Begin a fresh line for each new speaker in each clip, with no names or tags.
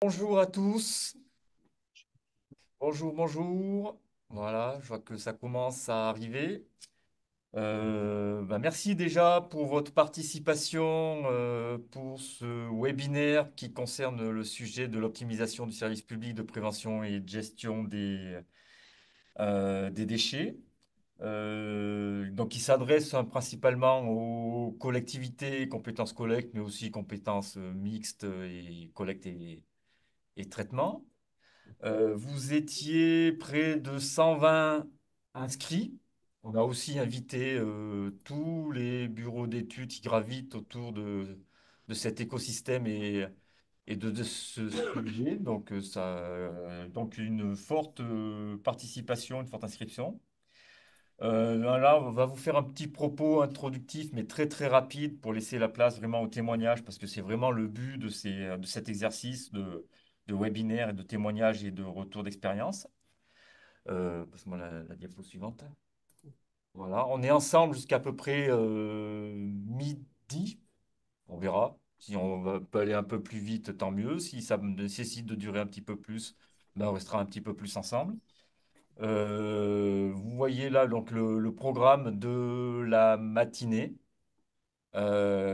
Bonjour à tous. Bonjour, bonjour. Voilà, je vois que ça commence à arriver. Merci déjà pour votre participation pour ce webinaire qui concerne le sujet de l'optimisation du service public de prévention et de gestion des déchets. Donc, il s'adresse principalement aux collectivités, compétences collecte, mais aussi compétences mixtes et collecte et traitement. Vous étiez près de 120 inscrits. On a aussi invité tous les bureaux d'études qui gravitent autour de cet écosystème et de ce sujet. Donc, donc une forte participation, une forte inscription. Là, on va vous faire un petit propos introductif, mais très très rapide pour laisser la place vraiment au témoignage, parce que c'est vraiment le but de cet exercice de webinaire et de témoignage et de retour d'expérience. Passe-moi la diapo suivante. Voilà, on est ensemble jusqu'à peu près midi. On verra. Si peut aller un peu plus vite, tant mieux. Si ça me nécessite de durer un petit peu plus, ben, on restera un petit peu plus ensemble. Vous voyez là donc le programme de la matinée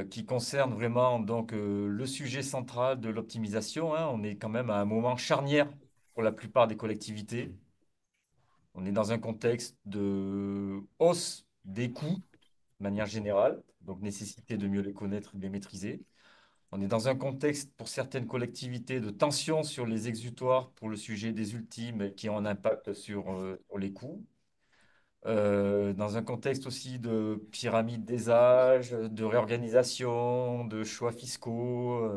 qui concerne vraiment donc le sujet central de l'optimisation, hein. On est quand même à un moment charnière pour la plupart des collectivités. On est dans un contexte de hausse des coûts de manière générale, donc nécessité de mieux les connaître, de les maîtriser. On est dans un contexte pour certaines collectivités de tension sur les exutoires pour le sujet des ultimes qui ont un impact sur les coûts. Dans un contexte aussi de pyramide des âges, de réorganisation, de choix fiscaux,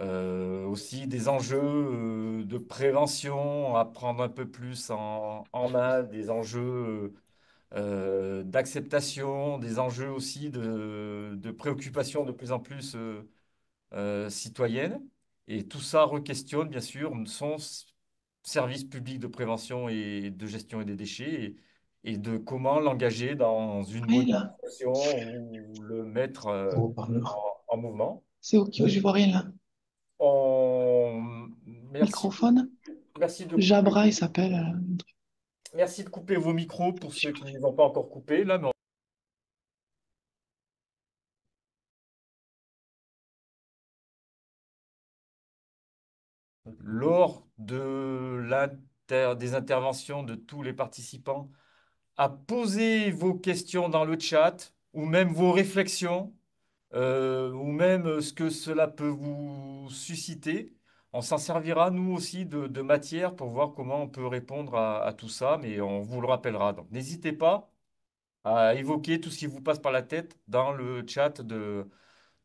aussi des enjeux de prévention à prendre un peu plus en main, des enjeux d'acceptation, des enjeux aussi de préoccupation de plus en plus citoyenne. Et tout ça re-questionne, bien sûr, son service public de prévention et de gestion et des déchets et de comment l'engager dans une
Rien là,
modernisation ou le mettre
au haut-parleur.
en mouvement.
C'est OK, je vois rien là.
On... Merci,
Microphone.
merci de couper,
Jabra, il s'appelle.
merci de couper vos micros pour ceux qui ne les ont pas encore coupés. Là, mais lors des interventions de tous les participants, à poser vos questions dans le chat ou même vos réflexions ou même ce que cela peut vous susciter. On s'en servira, nous aussi, de matière pour voir comment on peut répondre à tout ça, mais on vous le rappellera. Donc, n'hésitez pas à évoquer tout ce qui vous passe par la tête dans le chat de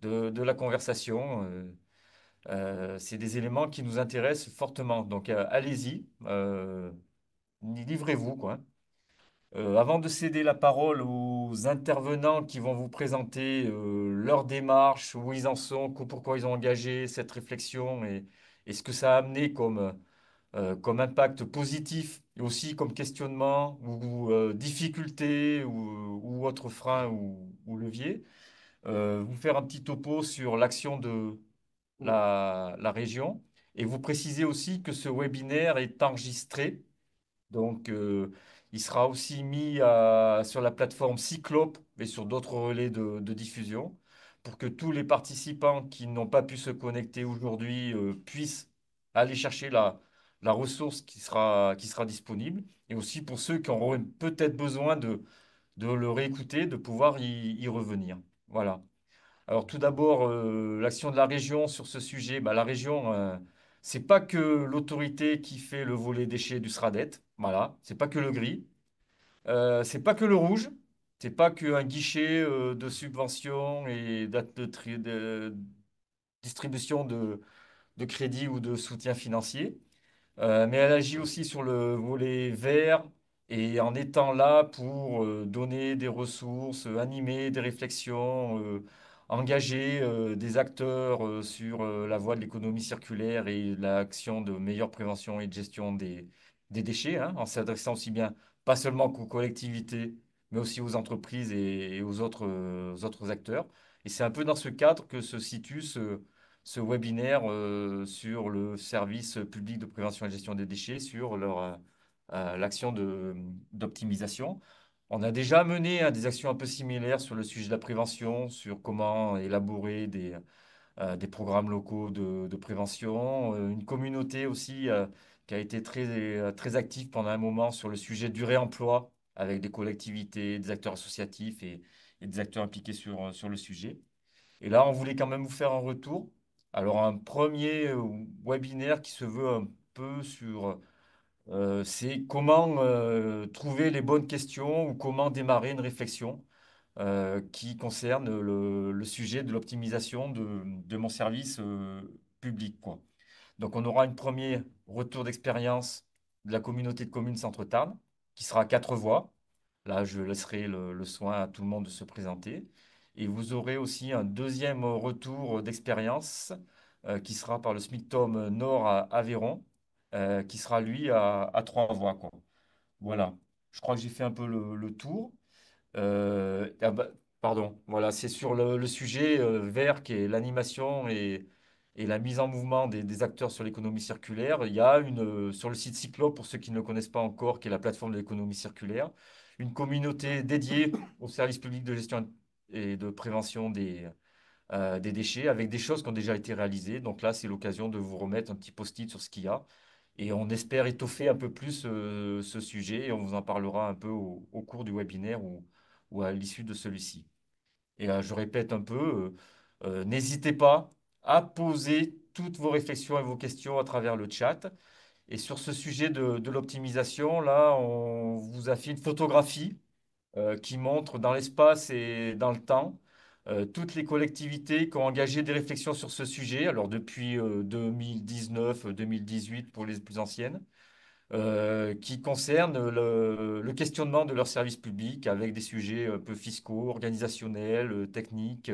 la conversation. C'est des éléments qui nous intéressent fortement. Donc, allez-y, livrez-vous, quoi. Avant de céder la parole aux intervenants qui vont vous présenter leur démarche, où ils en sont, pourquoi ils ont engagé cette réflexion et ce que ça a amené comme impact positif et aussi comme questionnement ou difficulté ou autre frein ou levier, vous faire un petit topo sur l'action de la région et vous préciser aussi que ce webinaire est enregistré donc, il sera aussi mis sur la plateforme Cyclope et sur d'autres relais de diffusion pour que tous les participants qui n'ont pas pu se connecter aujourd'hui puissent aller chercher la ressource qui sera disponible. Et aussi pour ceux qui auront peut-être besoin de le réécouter, de pouvoir y revenir. Voilà. Alors tout d'abord, l'action de la région sur ce sujet. La région, c'est pas que l'autorité qui fait le volet déchets du SRADET. Voilà, c'est pas que le gris. C'est pas que le rouge. C'est pas qu'un guichet de subvention et de distribution de crédits ou de soutien financier. Mais elle agit aussi sur le volet vert et en étant là pour donner des ressources, animer des réflexions, engager des acteurs sur la voie de l'économie circulaire et l'action de meilleure prévention et de gestion des déchets, hein, en s'adressant aussi bien pas seulement aux collectivités, mais aussi aux entreprises et aux autres acteurs. Et c'est un peu dans ce cadre que se situe ce webinaire sur le service public de prévention et de gestion des déchets, sur l'action d'optimisation. On a déjà mené des actions un peu similaires sur le sujet de la prévention, sur comment élaborer des programmes locaux de prévention, une communauté aussi qui a été très active pendant un moment sur le sujet du réemploi avec des collectivités, des acteurs associatifs et des acteurs impliqués sur le sujet. Et là, on voulait quand même vous faire un retour. Alors, un premier webinaire qui se veut un peu sur, c'est comment trouver les bonnes questions ou comment démarrer une réflexion qui concerne le sujet de l'optimisation de mon service public, quoi. Donc, on aura un premier retour d'expérience de la communauté de communes Centre-Tarn, qui sera à 4 voix. Là, je laisserai le soin à tout le monde de se présenter. Et vous aurez aussi un deuxième retour d'expérience qui sera par le SMICTOM Nord à Aveyron, qui sera lui à 3 voix, quoi. Voilà. Je crois que j'ai fait un peu le tour. Ah bah, pardon, voilà, c'est sur le sujet vert qui est l'animation et la mise en mouvement des acteurs sur l'économie circulaire. Il y a sur le site Cyclo, pour ceux qui ne le connaissent pas encore, qui est la plateforme de l'économie circulaire, une communauté dédiée au service public de gestion et de prévention des déchets avec des choses qui ont déjà été réalisées. Donc là, c'est l'occasion de vous remettre un petit post-it sur ce qu'il y a. Et on espère étoffer un peu plus ce sujet et on vous en parlera un peu au cours du webinaire ou à l'issue de celui-ci. Et je répète un peu, n'hésitez pas à poser toutes vos réflexions et vos questions à travers le chat. Et sur ce sujet de l'optimisation, là, on vous a fait une photographie qui montre dans l'espace et dans le temps toutes les collectivités qui ont engagé des réflexions sur ce sujet. Alors depuis 2019, 2018 pour les plus anciennes qui concernent le questionnement de leurs services publics avec des sujets un peu fiscaux, organisationnels, techniques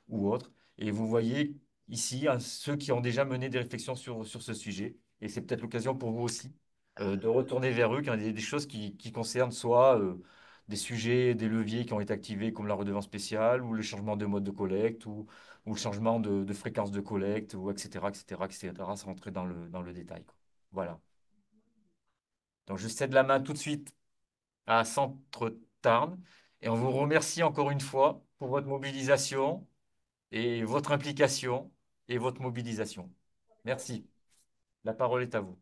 ou autres. Et vous voyez ici ceux qui ont déjà mené des réflexions sur ce sujet. Et c'est peut-être l'occasion pour vous aussi de retourner vers eux, quand il y a des choses qui concernent soit des sujets, des leviers qui ont été activés comme la redevance spéciale ou le changement de mode de collecte ou le changement de fréquence de collecte, ou etc., etc., etc., sans rentrer dans le détail, quoi. Voilà. Donc, je cède la main tout de suite à Centre Tarn et on vous remercie encore une fois pour votre mobilisation et votre implication et votre mobilisation. Merci. La parole est à vous.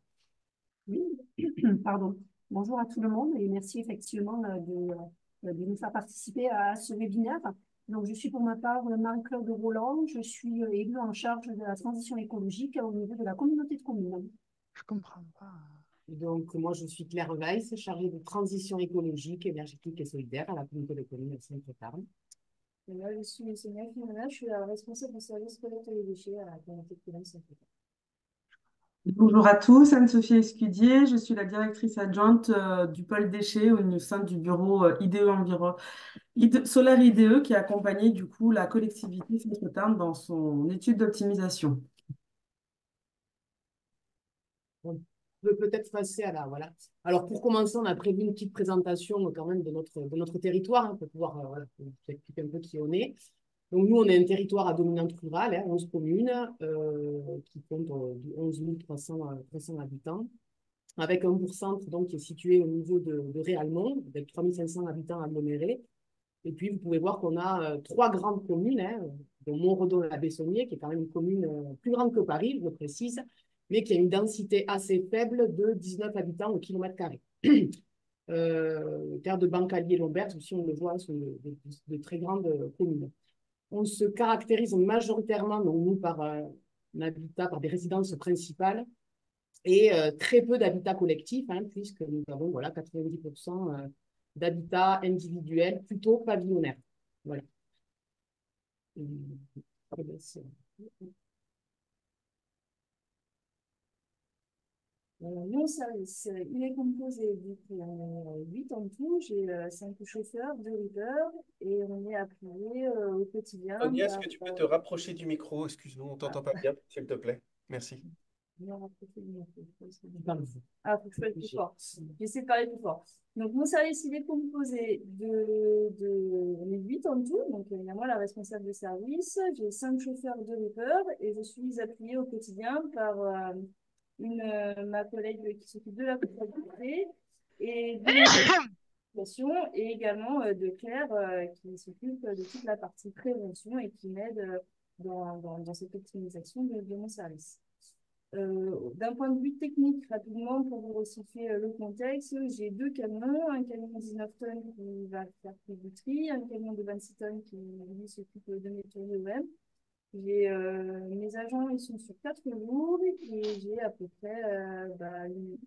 Oui, pardon. Bonjour à tout le monde et merci effectivement de nous faire participer à ce webinaire. Donc, je suis pour ma part Marie-Claude Roland, je suis élue en charge de la transition écologique au niveau de la communauté de communes.
Je comprends pas.
Donc, moi, je suis Claire Weiss, chargée de transition écologique, énergétique et solidaire à la communauté de communes de Sainte-Tarn.
Et moi, je suis Sonia Fimona, je suis la responsable du service collecte des déchets à la communauté de communes Sainte-Tarn.
Bonjour à tous, Anne-Sophie Escudier, je suis la directrice adjointe du pôle déchets au sein du bureau IDE Environ, Solaire IDE qui a accompagné du coup la collectivité Saint-Gothard dans son étude d'optimisation.
On peut peut-être passer à la, voilà. Alors, pour commencer, on a prévu une petite présentation quand même de notre territoire, hein, pour pouvoir voilà, vous expliquer un peu qui on est. Donc, nous, on est un territoire à dominante rurale, hein, 11 communes, qui comptent 11 300 habitants, avec un bourg-centre donc, qui est situé au niveau de Réalmont, avec 3 500 habitants agglomérés. Et puis, vous pouvez voir qu'on a 3 grandes communes, hein, dont Montredon-la-Bessonnière, qui est quand même une commune plus grande que Paris, je le précise, mais qui a une densité assez faible de 19 habitants au kilomètre carré. Terre de Bancalier-Lomberg, aussi, on le voit, sont de très grandes communes. On se caractérise majoritairement, donc nous, par un habitat, par des résidences principales et très peu d'habitat collectif, hein, puisque nous avons voilà, 90% d'habitat individuel, plutôt pavillonnaire. Voilà.
Mon service, il est composé on est 8 en tout. J'ai 5 chauffeurs, 2 leaders et on est appuyé au quotidien
Sonia, est-ce que tu peux te rapprocher du micro? Excuse-nous, on t'entend pas bien, s'il te plaît. Merci.
bien rapprocher du micro,
Dans le fond.
Ah, faut que je fasse plus fort. J'essaie de parler plus fort. Donc, mon service, il est composé on est 8 en tout. Donc, il y a moi, la responsable de service. J'ai 5 chauffeurs de Reaper et je suis appuyée au quotidien par ma collègue qui s'occupe de la comptabilité et de l'organisation et également de Claire qui s'occupe de toute la partie prévention et qui m'aide dans cette optimisation de mon service. D'un point de vue technique, rapidement, pour vous resituer le contexte, j'ai 2 camions, un camion 19 tonnes qui va faire plus du tri, un camion de 26 tonnes qui, lui, s'occupe de mes tours de OM. Mes agents, ils sont sur 4 jours et j'ai à peu près une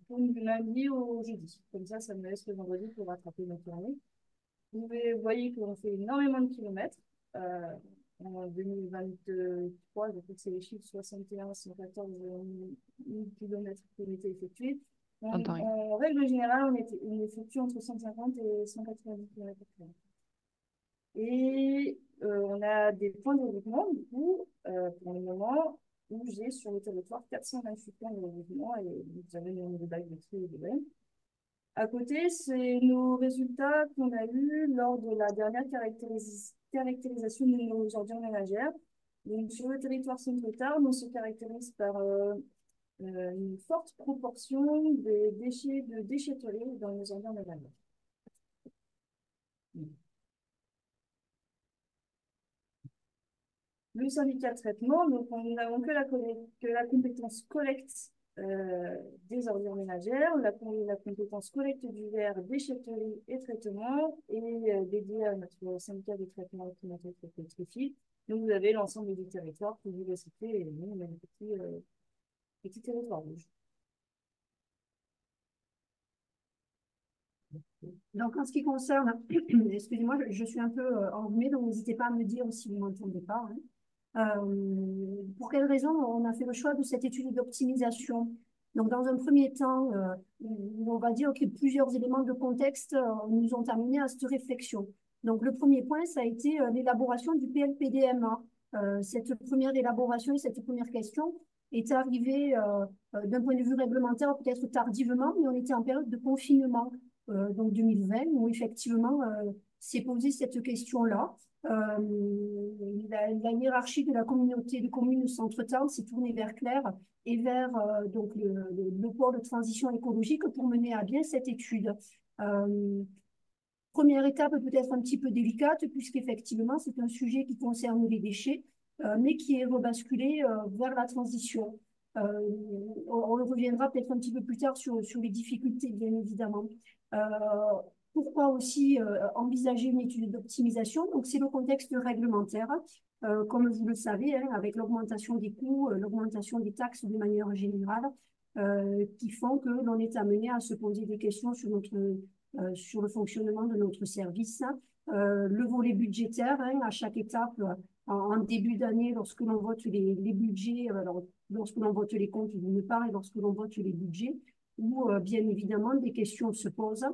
tourne du lundi au jeudi. Comme ça me laisse le vendredi pour rattraper ma tournée. Vous voyez qu'on fait énormément de kilomètres. En 2023, je crois que c'est les chiffres 61, 114 000 kilomètres qui ont été effectués. En règle générale, on effectue entre 150 et 190 km. Et on a des points de regroupement, du coup, pour le moment, où j'ai sur le territoire 428 points de regroupement et vous avez le nombre de bacs de tri et de bains. À côté, c'est nos résultats qu'on a eus lors de la dernière caractérisation de nos ordures ménagères. Donc, sur le territoire Centre-Tarn, on se caractérise par une forte proportion de déchetterie dans nos ordures ménagères. Le syndicat de traitement, donc nous n'avons que la compétence collecte des ordures ménagères, la compétence collecte du verre, déchetterie et traitement, et dédiée à notre syndicat de traitement climatique et pétrifié. Donc vous avez l'ensemble du territoire que vous recyclez, et nous, on a un petit territoire rouge.
Donc, en ce qui concerne, excusez-moi, je suis un peu enrhumée, donc n'hésitez pas à me dire si vous ne m'entendez pas. Pour quelles raisons on a fait le choix de cette étude d'optimisation? Donc, dans un premier temps, on va dire que plusieurs éléments de contexte nous ont amenés à cette réflexion. Donc, le premier point, ça a été l'élaboration du PLPDMA. Cette première élaboration et cette première question est arrivée d'un point de vue réglementaire peut-être tardivement, mais on était en période de confinement, donc 2020, où effectivement s'est posée cette question-là. La hiérarchie de la communauté de communes Centre-Tarn s'est tournée vers Claire et vers donc le pôle de transition écologique pour mener à bien cette étude. Première étape peut-être un petit peu délicate, puisqu'effectivement, c'est un sujet qui concerne les déchets, mais qui est rebasculé vers la transition. On reviendra peut-être un petit peu plus tard sur les difficultés, bien évidemment. Pourquoi aussi envisager une étude d'optimisation? Donc, c'est le contexte réglementaire. Comme vous le savez, hein, avec l'augmentation des coûts, l'augmentation des taxes de manière générale, qui font que l'on est amené à se poser des questions sur le fonctionnement de notre service. Le volet budgétaire, hein, à chaque étape, en début d'année, lorsque l'on vote les budgets, lorsque l'on vote les comptes d'une part et lorsque l'on vote les budgets, où bien évidemment des questions se posent.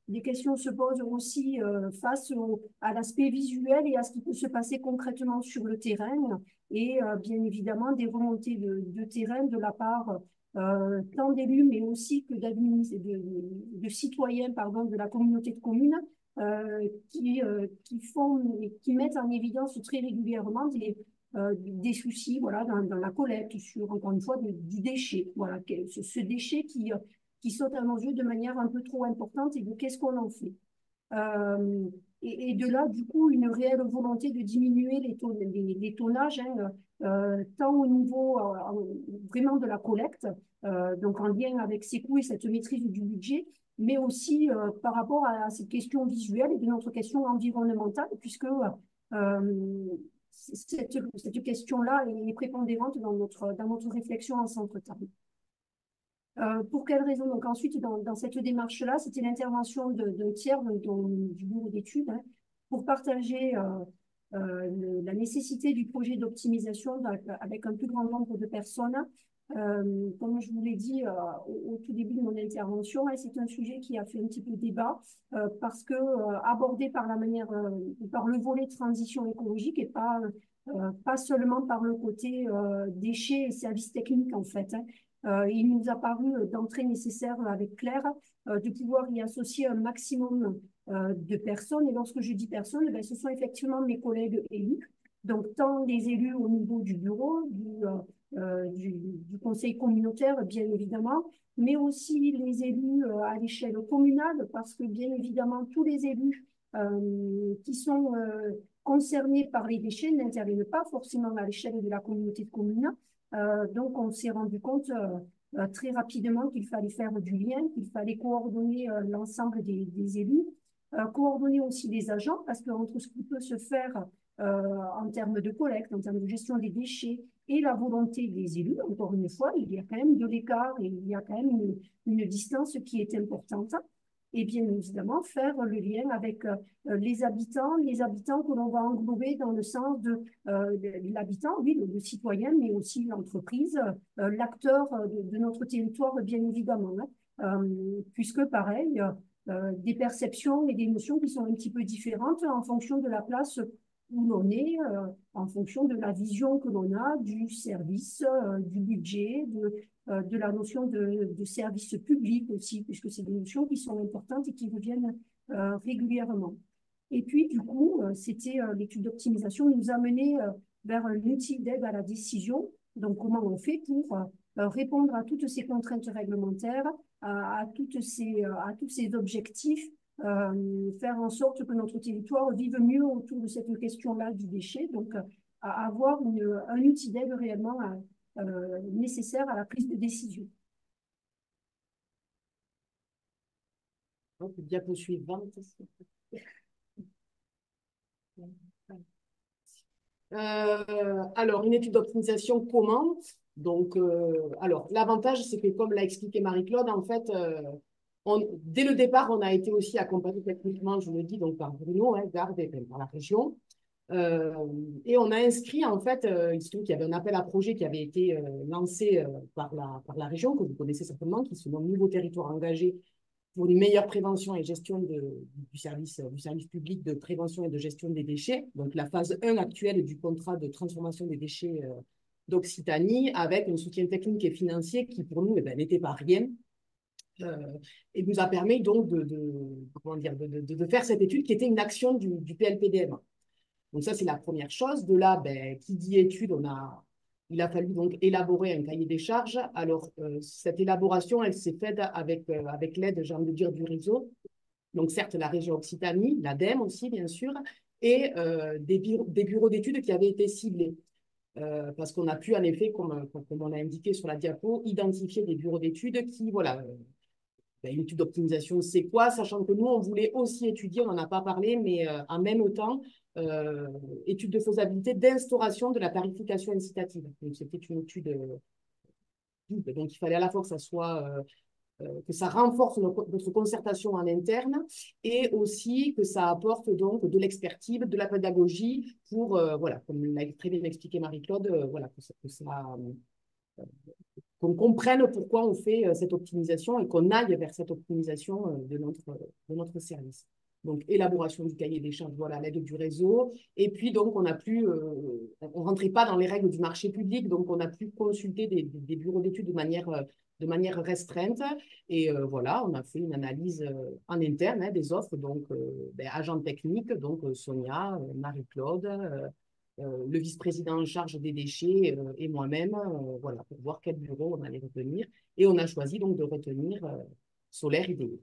Des questions se posent aussi face à l'aspect visuel et à ce qui peut se passer concrètement sur le terrain et bien évidemment des remontées de terrain de la part tant d'élus mais aussi que de citoyens pardon, de la communauté de communes qui mettent en évidence très régulièrement des soucis voilà, dans la collecte sur, encore une fois, du déchet. Voilà, ce déchet qui saute à nos yeux de manière un peu trop importante et de qu'est-ce qu'on en fait. Et de là, du coup, une réelle volonté de diminuer les tonnages, hein, tant au niveau vraiment de la collecte, donc en lien avec ces coûts et cette maîtrise du budget, mais aussi par rapport à cette question visuelle et de notre question environnementale, puisque cette question-là est prépondérante dans notre réflexion en Centre-Tarn. Pour quelles raisons? Donc ensuite, dans cette démarche-là, c'était l'intervention d'un tiers du bureau d'études hein, pour partager la nécessité du projet d'optimisation avec un plus grand nombre de personnes Comme je vous l'ai dit au tout début de mon intervention, et c'est un sujet qui a fait un petit peu débat parce que abordé par la manière, par le volet transition écologique et pas seulement par le côté déchets et services techniques en fait. Hein. Il nous a paru d'entrée nécessaire avec Claire de pouvoir y associer un maximum de personnes. Et lorsque je dis personnes, ben, ce sont effectivement mes collègues élus. Donc, tant les élus au niveau du bureau, du conseil communautaire, bien évidemment, mais aussi les élus à l'échelle communale, parce que bien évidemment, tous les élus qui sont concernés par les déchets n'interviennent pas forcément à l'échelle de la communauté de communes. Donc, on s'est rendu compte très rapidement qu'il fallait faire du lien, qu'il fallait coordonner l'ensemble des élus, coordonner aussi les agents, parce qu'entre ce qui peut se faire en termes de collecte, en termes de gestion des déchets et la volonté des élus, encore une fois, il y a quand même de l'écart et il y a quand même une distance qui est importante. Et bien évidemment, faire le lien avec les habitants que l'on va englober dans le sens de l'habitant, oui, le citoyen, mais aussi l'entreprise, l'acteur de notre territoire, bien évidemment. Hein. Puisque, pareil, des perceptions et des notions qui sont un petit peu différentes en fonction de la place où l'on est, en fonction de la vision que l'on a du service, du budget, de la notion de service public aussi, puisque c'est des notions qui sont importantes et qui reviennent régulièrement. Et puis, du coup, c'était l'étude d'optimisation nous a mené vers un outil d'aide à la décision. Donc, comment on fait pour répondre à toutes ces contraintes réglementaires, à tous ces objectifs, faire en sorte que notre territoire vive mieux autour de cette question-là du déchet. Donc, à avoir un outil d'aide réellement nécessaire à la prise de décision.
Donc, diapo suivante. Alors, une étude d'optimisation, comment? Donc, alors, l'avantage, c'est que comme l'a expliqué Marie-Claude, en fait, dès le départ, on a été aussi accompagné techniquement, je le dis, donc par Bruno, hein, Garde, et par la région. Et on a inscrit, en fait, il se trouve qu'il y avait un appel à projet qui avait été lancé par la région, que vous connaissez certainement, qui se nomme Nouveau territoire engagé pour une meilleure prévention et gestion du service public de prévention et de gestion des déchets. Donc, la phase 1 actuelle du contrat de transformation des déchets d'Occitanie, avec un soutien technique et financier qui, pour nous, n'était pas rien. Et nous a permis donc de faire cette étude qui était une action du PLPDM. Donc ça, c'est la première chose. De là, qui dit étude, il a fallu donc élaborer un cahier des charges. Alors, cette élaboration, elle s'est faite avec l'aide, j'ai envie de dire, du réseau. Donc, certes, la région Occitanie, l'ADEME aussi, bien sûr, et des bureaux d'études qui avaient été ciblés. Parce qu'on a pu, en effet, comme on a indiqué sur la diapo, identifier des bureaux d'études qui, voilà, une étude d'optimisation, c'est quoi? Sachant que nous, on voulait aussi étudier, on n'en a pas parlé, mais en même temps, étude de faisabilité d'instauration de la tarification incitative. Donc, c'était une étude double. Donc, il fallait à la fois que ça soit que ça renforce notre concertation en interne et aussi que ça apporte donc de l'expertise, de la pédagogie pour, voilà, comme l'a très bien expliqué Marie-Claude, voilà, qu'on comprenne pourquoi on fait cette optimisation et qu'on aille vers cette optimisation de notre service. Donc, élaboration du cahier des charges, voilà, l'aide du réseau. Et puis, donc, on ne rentrait pas dans les règles du marché public, donc on a pu consulter des bureaux d'études de manière restreinte. Et voilà, on a fait une analyse en interne des offres, donc agents techniques, donc Sonia, Marie-Claude, le vice-président en charge des déchets et moi-même, voilà, pour voir quel bureau on allait retenir. Et on a choisi donc de retenir Solaire IDE.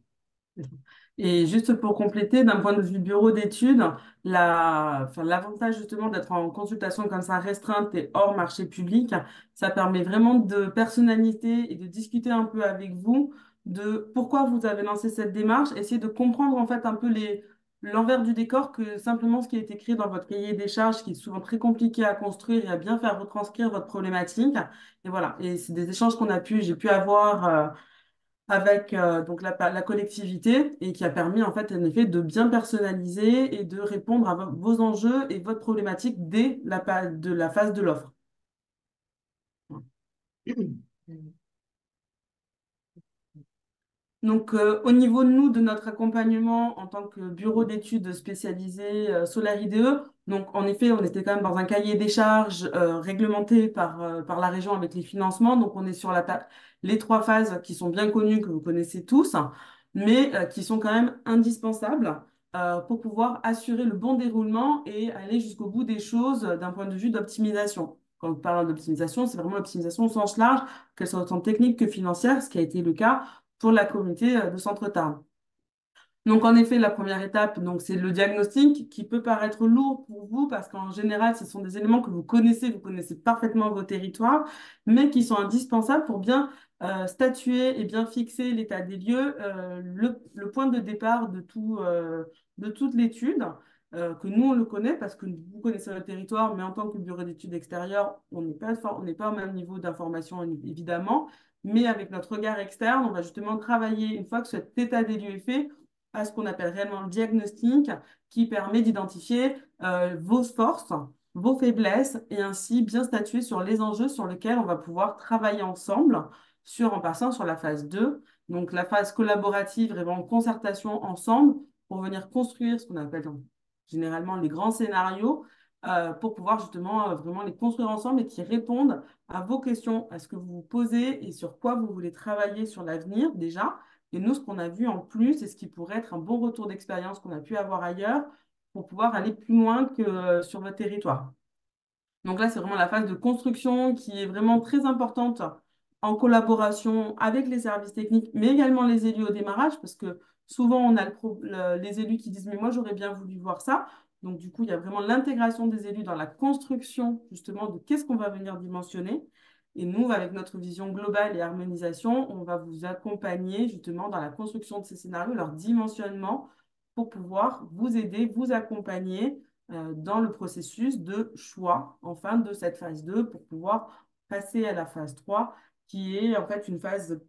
Et juste pour compléter, d'un point de vue bureau d'études, l'avantage justement d'être en consultation comme ça restreinte et hors marché public, ça permet vraiment de personnaliser et de discuter un peu avec vous de pourquoi vous avez lancé cette démarche, essayer de comprendre en fait un peu l'envers du décor que simplement ce qui est écrit dans votre cahier des charges, qui est souvent très compliqué à construire et à bien faire retranscrire votre problématique. Et voilà, et c'est des échanges j'ai pu avoir avec donc la collectivité et qui a permis en fait en effet de bien personnaliser et de répondre à vos enjeux et votre problématique dès de la phase de l'offre. Donc, au niveau de nous, de notre accompagnement en tant que bureau d'études spécialisé Solar IDE, donc en effet, on était quand même dans un cahier des charges réglementé par la région avec les financements. Donc, on est sur les trois phases qui sont bien connues, que vous connaissez tous, mais qui sont quand même indispensables pour pouvoir assurer le bon déroulement et aller jusqu'au bout des choses d'un point de vue d'optimisation. Quand on parle d'optimisation, c'est vraiment l'optimisation au sens large, qu'elle soit autant technique que financière, ce qui a été le cas pour la communauté de Centre-Tarn. Donc, en effet, la première étape, donc, c'est le diagnostic qui peut paraître lourd pour vous parce qu'en général, ce sont des éléments que vous connaissez parfaitement vos territoires, mais qui sont indispensables pour bien statuer et bien fixer l'état des lieux, le point de départ de toute l'étude, que nous, on le connaît parce que vous connaissez le territoire, mais en tant que bureau d'études extérieures, on n'est pas au même niveau d'information, évidemment, mais avec notre regard externe, on va justement travailler, une fois que cet état des lieux est fait, à ce qu'on appelle réellement le diagnostic, qui permet d'identifier vos forces, vos faiblesses, et ainsi bien statuer sur les enjeux sur lesquels on va pouvoir travailler ensemble en passant sur la phase 2, donc la phase collaborative, vraiment concertation ensemble, pour venir construire ce qu'on appelle généralement les grands scénarios, pour pouvoir justement vraiment les construire ensemble et qui répondent à vos questions, à ce que vous vous posez et sur quoi vous voulez travailler sur l'avenir déjà. Et nous, ce qu'on a vu en plus, et ce qui pourrait être un bon retour d'expérience qu'on a pu avoir ailleurs pour pouvoir aller plus loin que sur votre territoire. Donc là, c'est vraiment la phase de construction qui est vraiment très importante en collaboration avec les services techniques, mais également les élus au démarrage, parce que souvent, on a les élus qui disent, mais moi, j'aurais bien voulu voir ça. Donc, du coup, il y a vraiment l'intégration des élus dans la construction, justement, de qu'est-ce qu'on va venir dimensionner. Et nous, avec notre vision globale et harmonisation, on va vous accompagner justement dans la construction de ces scénarios, leur dimensionnement, pour pouvoir vous aider, vous accompagner dans le processus de choix, enfin, de cette phase 2 pour pouvoir passer à la phase 3 qui est en fait une phase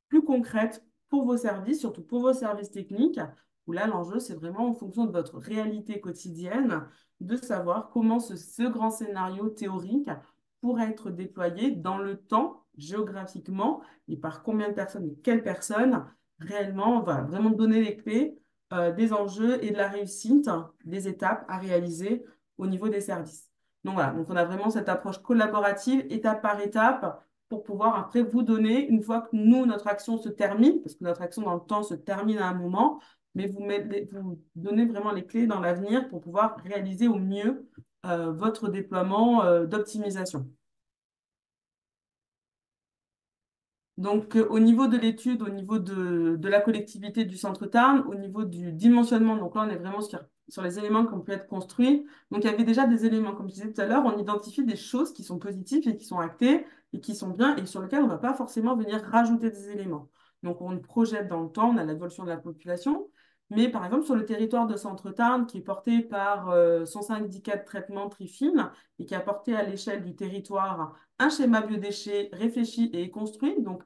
plus concrète pour vos services, surtout pour vos services techniques, où là, l'enjeu, c'est vraiment en fonction de votre réalité quotidienne, de savoir comment ce grand scénario théorique pourrait être déployé dans le temps, géographiquement, et par combien de personnes et quelles personnes réellement, on va vraiment donner les clés des enjeux et de la réussite des étapes à réaliser au niveau des services. Donc voilà, donc on a vraiment cette approche collaborative, étape par étape, pour pouvoir après vous donner, une fois que nous, notre action se termine, parce que notre action dans le temps se termine à un moment, mais vous donnez vraiment les clés dans l'avenir pour pouvoir réaliser au mieux votre déploiement d'optimisation. Donc, au niveau de l'étude, au niveau de la collectivité du Centre-Tarn, au niveau du dimensionnement, donc là, on est vraiment sur les éléments qui ont pu être construits. Donc, il y avait déjà des éléments, comme je disais tout à l'heure, on identifie des choses qui sont positives et qui sont actées et qui sont bien et sur lesquelles on ne va pas forcément venir rajouter des éléments. Donc, on projette dans le temps, on a l'évolution de la population. Mais par exemple, sur le territoire de Centre-Tarn, qui est porté par son syndicat de traitement Trifine et qui a porté à l'échelle du territoire un schéma biodéchets réfléchi et construit. Donc,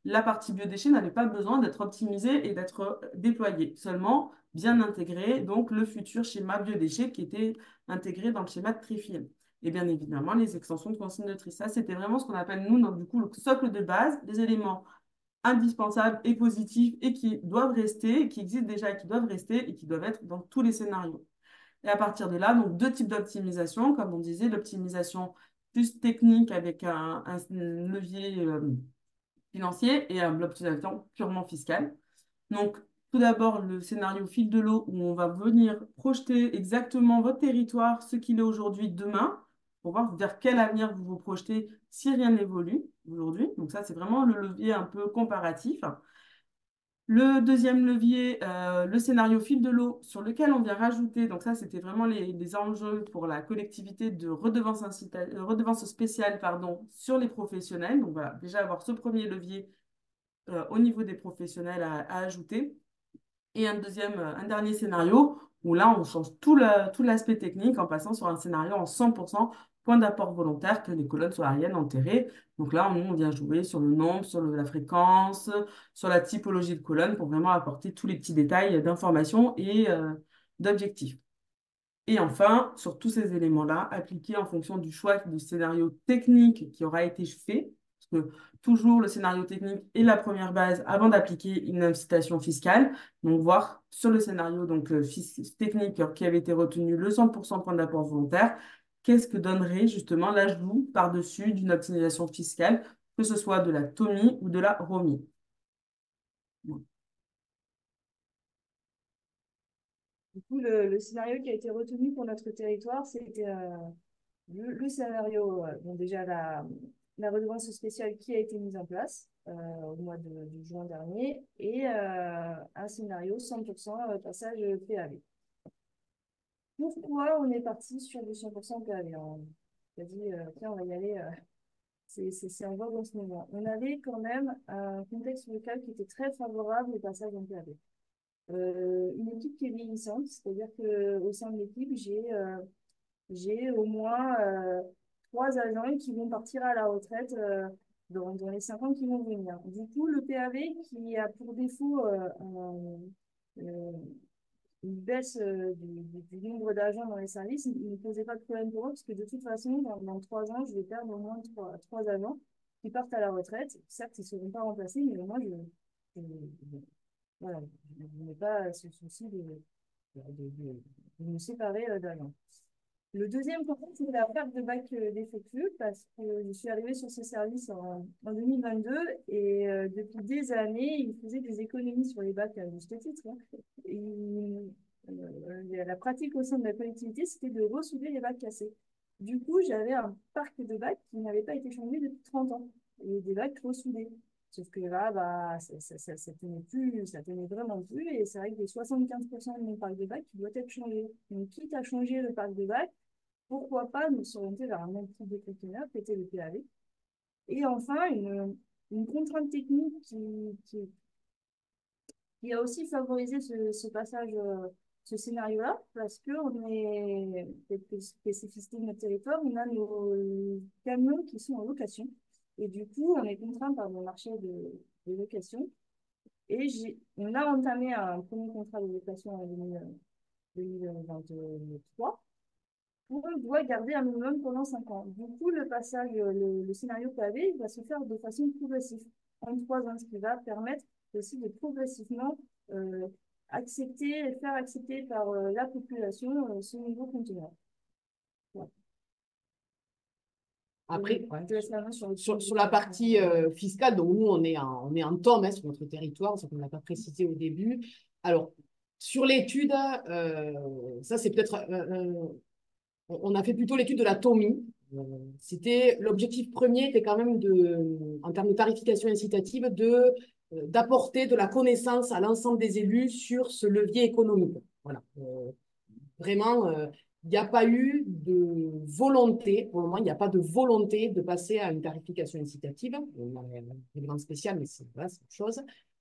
la partie biodéchets n'avait pas besoin d'être optimisée et d'être déployée, seulement bien intégré, donc le futur schéma biodéchets qui était intégré dans le schéma de Trifine. Et bien évidemment, les extensions de consignes de tri. Ça, c'était vraiment ce qu'on appelle, nous, donc, du coup, le socle de base, des éléments indispensables et positifs et qui doivent rester, qui existent déjà et qui doivent rester et qui doivent être dans tous les scénarios. Et à partir de là, donc deux types d'optimisation, comme on disait, l'optimisation plus technique avec un levier financier et l'optimisation purement fiscale. Donc, tout d'abord, le scénario fil de l'eau où on va venir projeter exactement votre territoire, ce qu'il est aujourd'hui, demain, pour voir vers quel avenir vous vous projetez si rien n'évolue aujourd'hui. Donc ça, c'est vraiment le levier un peu comparatif. Le deuxième levier, le scénario fil de l'eau, sur lequel on vient rajouter, donc ça c'était vraiment les enjeux pour la collectivité de redevance spéciale pardon, sur les professionnels. Donc voilà, déjà avoir ce premier levier au niveau des professionnels à ajouter. Et un dernier scénario où là, on change tout l'aspect technique en passant sur un scénario en 100% point d'apport volontaire, que les colonnes soient aériennes enterrées. Donc là, on vient jouer sur le nombre, sur la fréquence, sur la typologie de colonne pour vraiment apporter tous les petits détails d'information et d'objectifs. Et enfin, sur tous ces éléments-là, appliqués en fonction du choix du scénario technique qui aura été fait, parce que toujours le scénario technique est la première base avant d'appliquer une incitation fiscale. Donc, voir sur le scénario technique qui avait été retenu le 100% point d'apport volontaire, qu'est-ce que donnerait justement l'ajout par-dessus d'une optimisation fiscale, que ce soit de la TOMI ou de la ROMI.
Du coup, le scénario qui a été retenu pour notre territoire, c'était le scénario, bon, déjà la redevance spéciale qui a été mise en place au mois de juin dernier et un scénario 100% passage PAV. Pourquoi on est parti sur du 100% PAV? On a dit, tiens, on va y aller, c'est en vogue en ce moment. On avait quand même un contexte local qui était très favorable au passage en PAV. Une équipe qui est vieillissante, c'est-à-dire qu'au sein de l'équipe, j'ai au moins 3 agents qui vont partir à la retraite dans les 5 ans qui vont venir. Du coup, le PAV qui a pour défaut une baisse du nombre d'agents dans les services, il ne posait pas de problème pour eux, parce que de toute façon, dans 3 ans, je vais perdre au moins 3 agents qui partent à la retraite. Certes, ils ne seront pas remplacés, mais au moins, voilà, je n'ai pas ce souci de me séparer d'agents. Le deuxième problème, c'est la perte de bac défectueux parce que je suis arrivée sur ce service en 2022 et depuis des années, ils faisaient des économies sur les bacs à juste titre. Hein. La pratique au sein de la collectivité, c'était de ressouder les bacs cassés. Du coup, j'avais un parc de bacs qui n'avait pas été changé depuis 30 ans et des bacs ressoudés. Sauf que là, bah, ça tenait plus, ça tenait vraiment plus. Et c'est vrai que les 75% de mon parc de bac qui doit être changé. Donc, quitte à changer le parc de bac, pourquoi pas nous orienter vers un même type de conteneur qui était le PAV. Et enfin, une contrainte technique qui a aussi favorisé ce passage, ce scénario-là, parce qu'on est, peut-être spécificité de notre territoire, on a nos camions qui sont en location. Et du coup, on est contraint par le marché de location. Et on a entamé un premier contrat de location en 2023. On doit garder un minimum pendant 5 ans. Du coup, le passage, le scénario PAV va se faire de façon progressive en 3 ans, ce qui va permettre aussi de progressivement faire accepter par la population ce nouveau conteneur. Ouais.
Après,
Je te laisse la main
sur la partie fiscale, donc nous, on est en tome hein, sur notre territoire, ça qu'on n'a pas précisé au début. Alors, sur l'étude, ça c'est peut-être... on a fait plutôt l'étude de la TOMI. L'objectif premier était quand même en termes de tarification incitative d'apporter de la connaissance à l'ensemble des élus sur ce levier économique. Voilà. Vraiment, il n'y a pas eu de volonté, pour le moment, il n'y a pas de volonté de passer à une tarification incitative. On a un règlement spécial, mais c'est autre chose.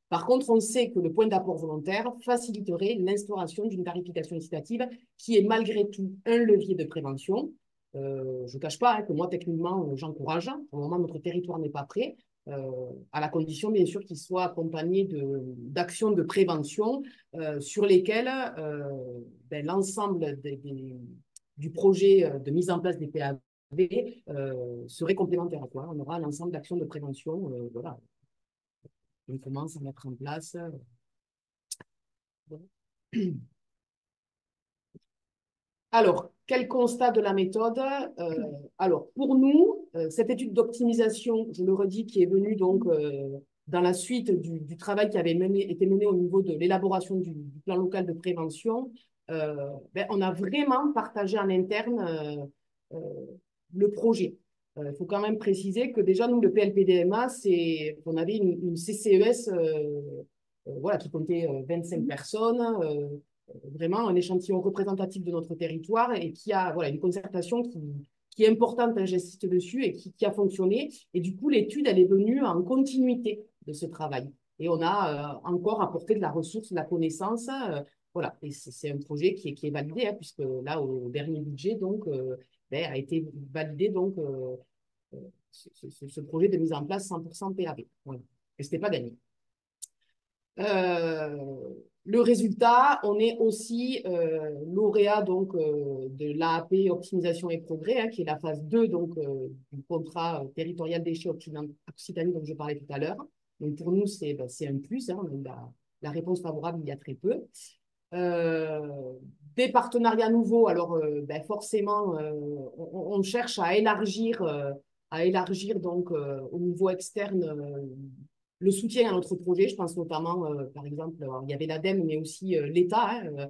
Par contre, on sait que le point d'apport volontaire faciliterait l'instauration d'une tarification incitative qui est malgré tout un levier de prévention. Je ne cache pas hein, que moi, techniquement, j'encourage. Pour le moment, notre territoire n'est pas prêt, à la condition, bien sûr, qu'il soit accompagné d'actions de prévention sur lesquelles l'ensemble du projet de mise en place des PAV serait complémentaire. Quoi. On aura l'ensemble d'actions de prévention. Voilà. On commence à mettre en place. Voilà. Alors, quel constat de la méthode? Alors, pour nous, cette étude d'optimisation, je le redis, qui est venue donc dans la suite du travail qui avait été mené au niveau de l'élaboration du plan local de prévention, on a vraiment partagé en interne le projet. Il faut quand même préciser que déjà, nous, le PLPDMA, on avait une CCES voilà, qui comptait 25 personnes, vraiment un échantillon représentatif de notre territoire et qui a voilà, une concertation qui est importante, hein, j'insiste dessus, et qui a fonctionné. Et du coup, l'étude, elle est venue en continuité de ce travail. Et on a encore apporté de la ressource, de la connaissance. Voilà, et c'est un projet qui est validé, hein, puisque là, au dernier budget, donc, a été validé donc, ce projet de mise en place 100% PAV. Voilà. Et ce n'était pas gagné. le résultat, on est aussi lauréat donc, de l'AAP Optimisation et Progrès, hein, qui est la phase 2 donc, du contrat territorial déchets Occitanie dont je parlais tout à l'heure. Donc pour nous, c'est un plus, hein, on a eu la réponse favorable il y a très peu. Des partenariats nouveaux, alors forcément, on cherche à élargir donc, au niveau externe le soutien à notre projet. Je pense notamment, par exemple, alors, il y avait l'ADEME, mais aussi l'État, hein,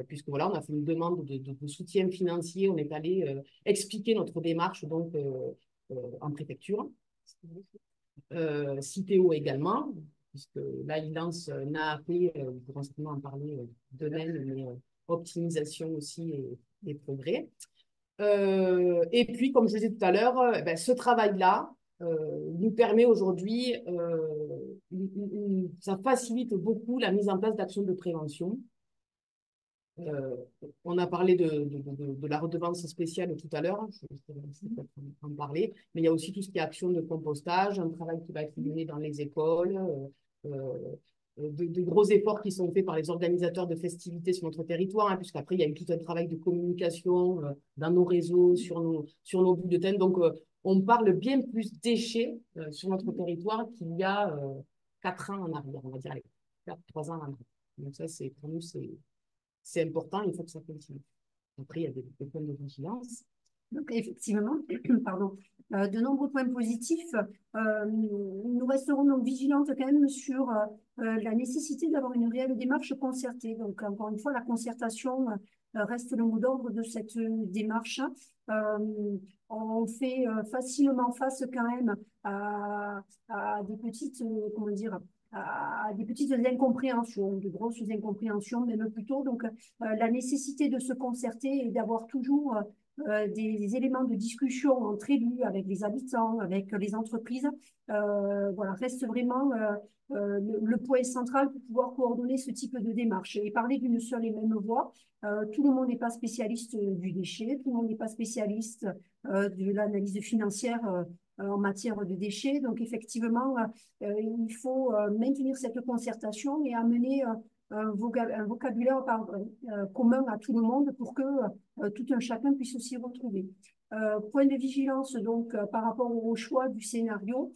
puisque voilà, on a fait une demande de soutien financier. On est allé expliquer notre démarche donc, en préfecture. Citeo également, puisque là, il lance un AAP, ils pourront certainement en parler d'eux-mêmes, mais optimisation aussi et progrès. Et puis, comme je disais tout à l'heure, ce travail-là nous permet aujourd'hui, ça facilite beaucoup la mise en place d'actions de prévention. On a parlé de la redevance spéciale tout à l'heure, je vais peut-être en parler, mais il y a aussi tout ce qui est action de compostage, un travail qui va être mené dans les écoles, de gros efforts qui sont faits par les organisateurs de festivités sur notre territoire, hein, puisqu'après, il y a eu tout un travail de communication dans nos réseaux, sur nos bouts de thème. Donc, on parle bien plus déchets sur notre territoire qu'il y a 4 ans en arrière, on va dire, 3 ans en arrière. Donc ça, pour nous, c'est important, il faut que ça continue. Après, il y a des points de vigilance.
Donc, effectivement, pardon, de nombreux points positifs. Nous resterons donc vigilantes quand même sur la nécessité d'avoir une réelle démarche concertée. Donc, encore une fois, la concertation reste le mot d'ordre de cette démarche. On fait facilement face quand même à des petites, comment dire, à des petites incompréhensions, de grosses incompréhensions même plutôt. Donc, la nécessité de se concerter et d'avoir toujours des éléments de discussion entre élus, avec les habitants, avec les entreprises, voilà, reste vraiment le point central pour pouvoir coordonner ce type de démarche et parler d'une seule et même voix. Tout le monde n'est pas spécialiste du déchet, tout le monde n'est pas spécialiste de l'analyse financière en matière de déchets. Donc, effectivement, il faut maintenir cette concertation et amener un vocabulaire commun à tout le monde pour que tout un chacun puisse s'y retrouver. Point de vigilance, donc, par rapport au choix du scénario,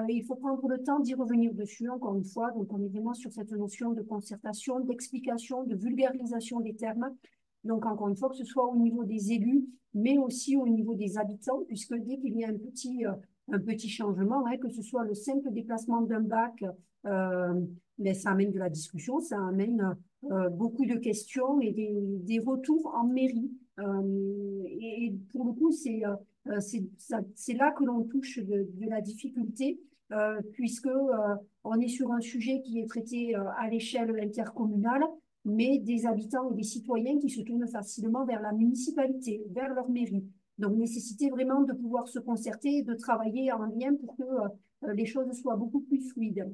il faut prendre le temps d'y revenir dessus, encore une fois. Donc, on est vraiment sur cette notion de concertation, d'explication, de vulgarisation des termes. Donc, encore une fois, que ce soit au niveau des élus, mais aussi au niveau des habitants, puisque dès qu'il y a un petit changement, hein, que ce soit le simple déplacement d'un bac, mais ça amène de la discussion, ça amène beaucoup de questions et des retours en mairie. Et pour le coup, c'est là que l'on touche de la difficulté, puisque on est sur un sujet qui est traité à l'échelle intercommunale, mais des habitants et des citoyens qui se tournent facilement vers la municipalité, vers leur mairie. Donc, nécessité vraiment de pouvoir se concerter et de travailler en lien pour que les choses soient beaucoup plus fluides.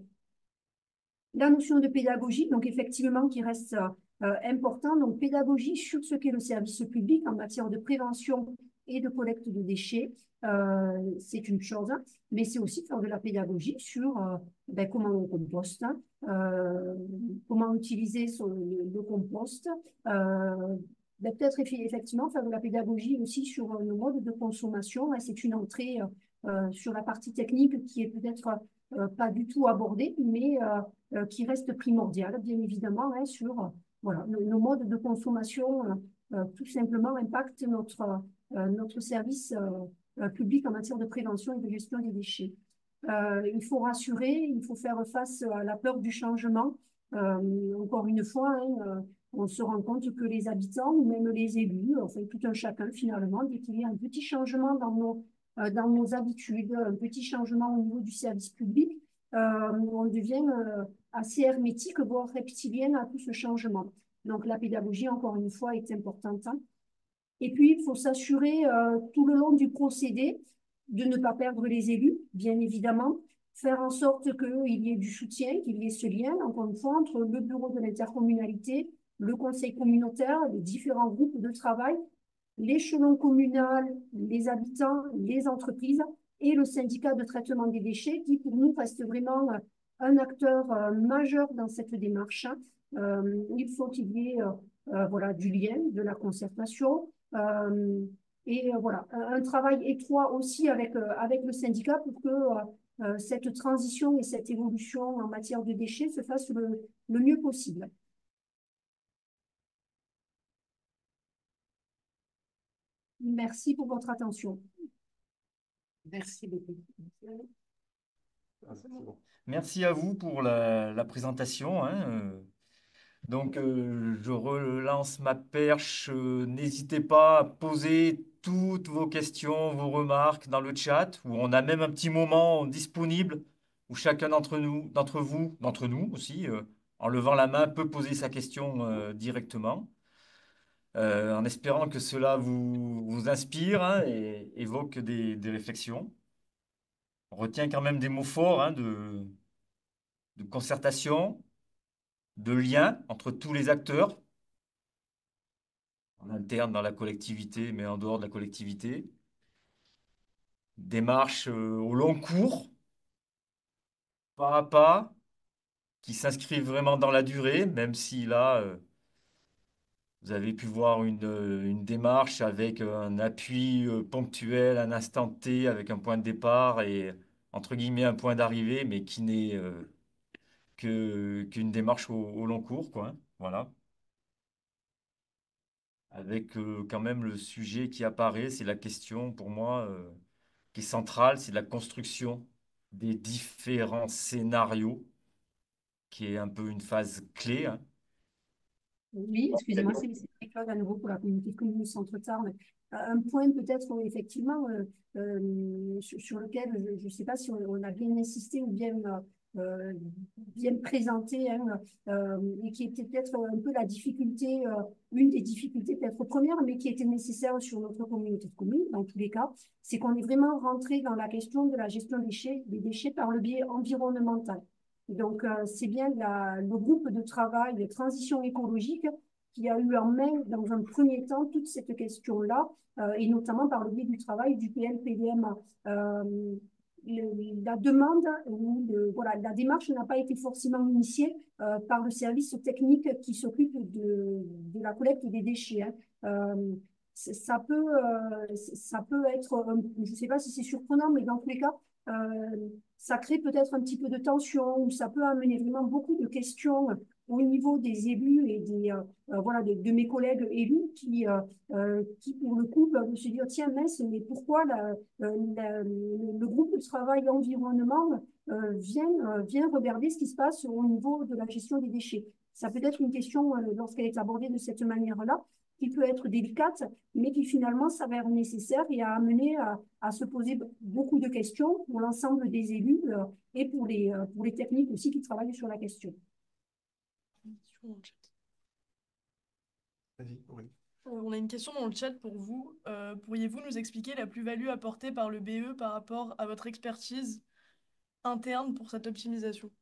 La notion de pédagogie, donc effectivement, qui reste important. Donc, pédagogie sur ce qu'est le service public en matière de prévention et de collecte de déchets, c'est une chose, mais c'est aussi faire de la pédagogie sur comment on composte, comment utiliser le compost, peut-être effectivement faire de la pédagogie aussi sur le mode de consommation. C'est une entrée sur la partie technique qui est peut-être pas du tout abordée, mais qui reste primordiale, bien évidemment, hein, sur voilà, nos modes de consommation tout simplement impactent notre service public en matière de prévention et de gestion des déchets. Il faut rassurer, il faut faire face à la peur du changement. Encore une fois, hein, on se rend compte que les habitants ou même les élus, enfin tout un chacun finalement, dès qu'il y a un petit changement dans nos habitudes, un petit changement au niveau du service public, on devient assez hermétique, voire reptilienne à tout ce changement. Donc la pédagogie, encore une fois, est importante. Et puis, il faut s'assurer tout le long du procédé de ne pas perdre les élus, bien évidemment, faire en sorte qu'il y ait du soutien, qu'il y ait ce lien, encore une fois, entre le bureau de l'intercommunalité, le conseil communautaire, les différents groupes de travail, l'échelon communal, les habitants, les entreprises et le syndicat de traitement des déchets qui, pour nous, reste vraiment un acteur majeur dans cette démarche Il faut qu'il y ait voilà, du lien, de la concertation. Et voilà, un travail étroit aussi avec le syndicat pour que cette transition et cette évolution en matière de déchets se fasse le mieux possible. Merci pour votre attention.
Merci beaucoup.
Merci à vous pour la présentation, hein. Donc, je relance ma perche. N'hésitez pas à poser toutes vos questions, vos remarques dans le chat, où on a même un petit moment disponible où chacun d'entre nous aussi, en levant la main, peut poser sa question directement, en espérant que cela vous inspire, hein, et évoque des réflexions. On retient quand même des mots forts, hein, de concertation, de lien entre tous les acteurs en interne dans la collectivité, mais en dehors de la collectivité. Démarche au long cours, pas à pas, qui s'inscrivent vraiment dans la durée, même si là, vous avez pu voir une démarche avec un appui ponctuel, un instant T, avec un point de départ et, entre guillemets, un point d'arrivée, mais qui n'est qu'une démarche au long cours, quoi, hein. Voilà. Avec quand même le sujet qui apparaît, c'est la question pour moi qui est centrale, c'est la construction des différents scénarios, qui est un peu une phase clé, hein.
Oui, excusez-moi, c'est Claude à nouveau pour la communauté de communes Centre-Tarn. Un point peut-être effectivement sur lequel je ne sais pas si on a bien insisté ou bien présenté, hein, et qui était peut-être un peu la difficulté, une des difficultés peut-être premières, mais qui était nécessaire sur notre communauté de communes dans tous les cas, c'est qu'on est vraiment rentré dans la question de la gestion des déchets par le biais environnemental. Donc, c'est bien le groupe de travail de transition écologique qui a eu en main, dans un premier temps, toute cette question-là, et notamment par le biais du travail du PLPDMA. La demande ou voilà, la démarche n'a pas été forcément initiée par le service technique qui s'occupe de la collecte des déchets, hein. Ça peut être, je ne sais pas si c'est surprenant, mais dans tous les cas, ça crée peut-être un petit peu de tension ou ça peut amener vraiment beaucoup de questions au niveau des élus et voilà, de mes collègues élus qui, pour le coup, peuvent se dire, tiens, mince, mais pourquoi le groupe de travail environnement vient regarder ce qui se passe au niveau de la gestion des déchets. Ça peut être une question, lorsqu'elle est abordée de cette manière-là, qui peut être délicate, mais qui finalement s'avère nécessaire et a amené à se poser beaucoup de questions pour l'ensemble des élus et pour les techniques aussi qui travaillent sur la question.
Vas-y, Aurélie.
On a une question dans le chat pour vous. Pourriez-vous nous expliquer la plus-value apportée par le BE par rapport à votre expertise interne pour cette optimisation?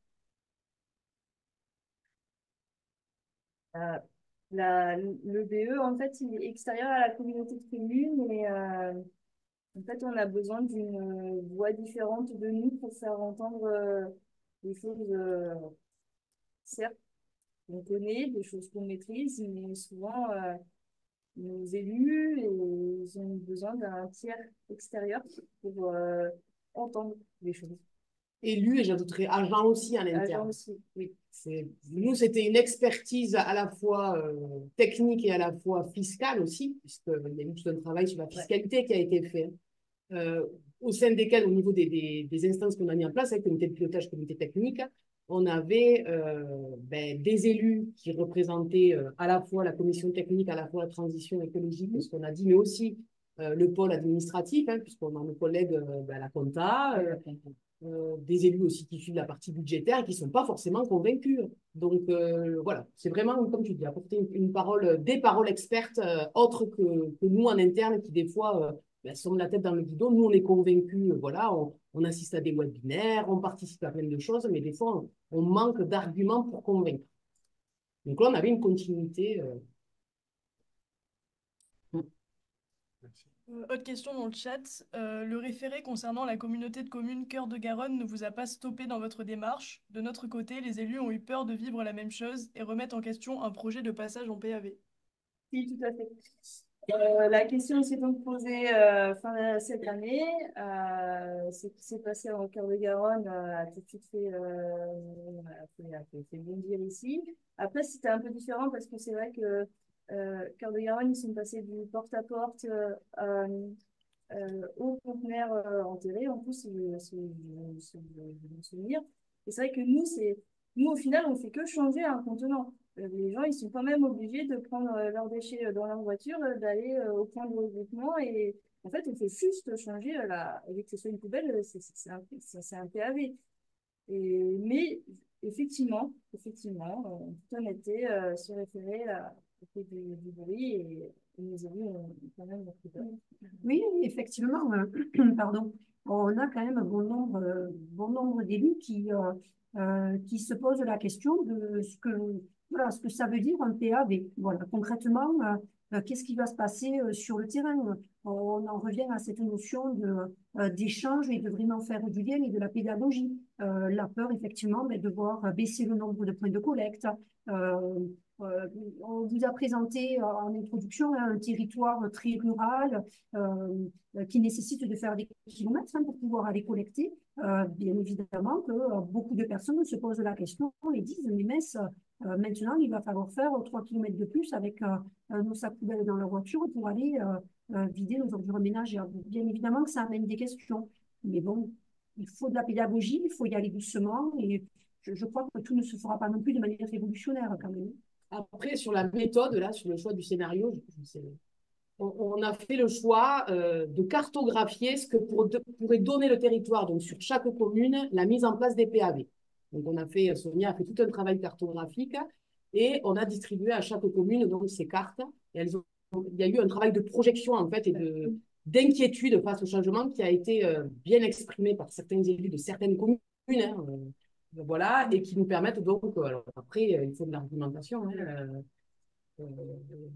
Le BE, en fait, il est extérieur à la communauté de communes et en fait, on a besoin d'une voix différente de nous pour faire entendre des choses, certes, qu'on connaît, des choses qu'on maîtrise, mais souvent, nos élus, ils ont besoin d'un tiers extérieur pour entendre les choses.
Élu, et j'ajouterais agent aussi en
Agent
interne.
aussi, oui.
Nous, c'était une expertise à la fois technique et à la fois fiscale aussi, puisqu'il y a eu tout un travail sur la fiscalité qui a été fait, au sein desquels, au niveau des instances qu'on a mis en place, avec le comité de pilotage, comité technique, on avait des élus qui représentaient à la fois la commission technique, à la fois la transition écologique, ce qu'on a dit, mais aussi le pôle administratif, hein, puisqu'on a nos collègues à la compta, des élus aussi qui suivent la partie budgétaire et qui ne sont pas forcément convaincus. Donc voilà, c'est vraiment, comme tu dis, apporter une parole, des paroles expertes autres que nous en interne qui des fois sommes la tête dans le guidon. Nous, on est convaincus, voilà, on assiste à des webinaires, on participe à plein de choses, mais des fois, on manque d'arguments pour convaincre. Donc là, on avait une continuité.
Autre question dans le chat. Le référé concernant la communauté de communes Cœur de Garonne ne vous a pas stoppé dans votre démarche. De notre côté, les élus ont eu peur de vivre la même chose et remettent en question un projet de passage en PAV.
Oui, tout à fait. La question s'est donc posée fin de cette année. Ce qui s'est passé en Cœur de Garonne a tout de suite fait bondir ici. Après, c'était un peu différent parce que c'est vrai que Cœur de Garonne, ils sont passés du porte-à-porte aux conteneurs enterrés. En plus, c'est mon souvenir. Et c'est vrai que nous, au final, on fait que changer un contenant. Les gens, ils sont quand même obligés de prendre leurs déchets dans leur voiture, d'aller au point de regroupement. Et en fait, on fait juste changer, avec que ce soit une poubelle, c'est un PAV. Mais effectivement, en toute honnêteté, se référer au fait du bruit et les élus ont quand même beaucoup peur.
Oui, effectivement, pardon. On a quand même un bon nombre d'élus qui se posent la question de voilà, ce que ça veut dire un PAV. Voilà, concrètement, qu'est-ce qui va se passer sur le terrain? On en revient à cette notion d'échange et de vraiment faire du lien et de la pédagogie. La peur, effectivement, de devoir baisser le nombre de points de collecte. Euh, euh, on vous a présenté en introduction un territoire très rural qui nécessite de faire des kilomètres pour pouvoir aller collecter. Bien évidemment que beaucoup de personnes se posent la question et disent, mais mince, maintenant il va falloir faire 3 kilomètres de plus avec nos sacs poubelles dans leur voiture pour aller vider nos ordures ménagères. Bien évidemment que ça amène des questions, mais bon, il faut de la pédagogie, il faut y aller doucement et je crois que tout ne se fera pas non plus de manière révolutionnaire quand même.
Après, sur la méthode, là, sur le choix du scénario, on a fait le choix de cartographier ce que pourrait donner le territoire, donc sur chaque commune, la mise en place des PAV. Donc, Sonia a fait tout un travail cartographique et on a distribué à chaque commune donc, ces cartes. Et il y a eu un travail de projection, en fait, et d'inquiétude face au changement qui a été bien exprimé par certains élus de certaines communes. Hein, voilà, et qui nous permettent donc, alors après, il faut de l'argumentation, hein,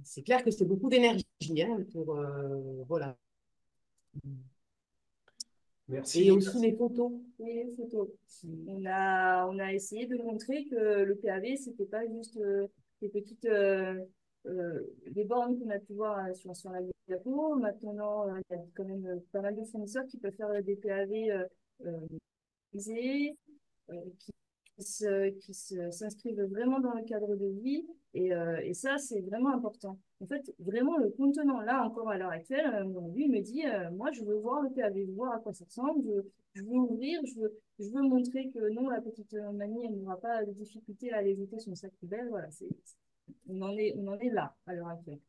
c'est clair que c'est beaucoup d'énergie hein, voilà.
Merci.
Et aussi les photos.
Les photos. On a essayé de montrer que le PAV, c'était pas juste des petites des bornes qu'on a pu voir sur la diapo. Maintenant, il y a quand même pas mal de fournisseurs qui peuvent faire des PAV visés, s'inscrivent vraiment dans le cadre de vie. Et ça, c'est vraiment important. En fait, vraiment, le contenant, là, encore à l'heure actuelle, lui me dit, moi, je veux voir le PAV, je veux voir à quoi ça ressemble, je veux ouvrir, je veux montrer que non, la petite mamie, elle n'aura pas de difficulté à aller jeter son sac poubelle. Voilà, on en est là, à l'heure actuelle.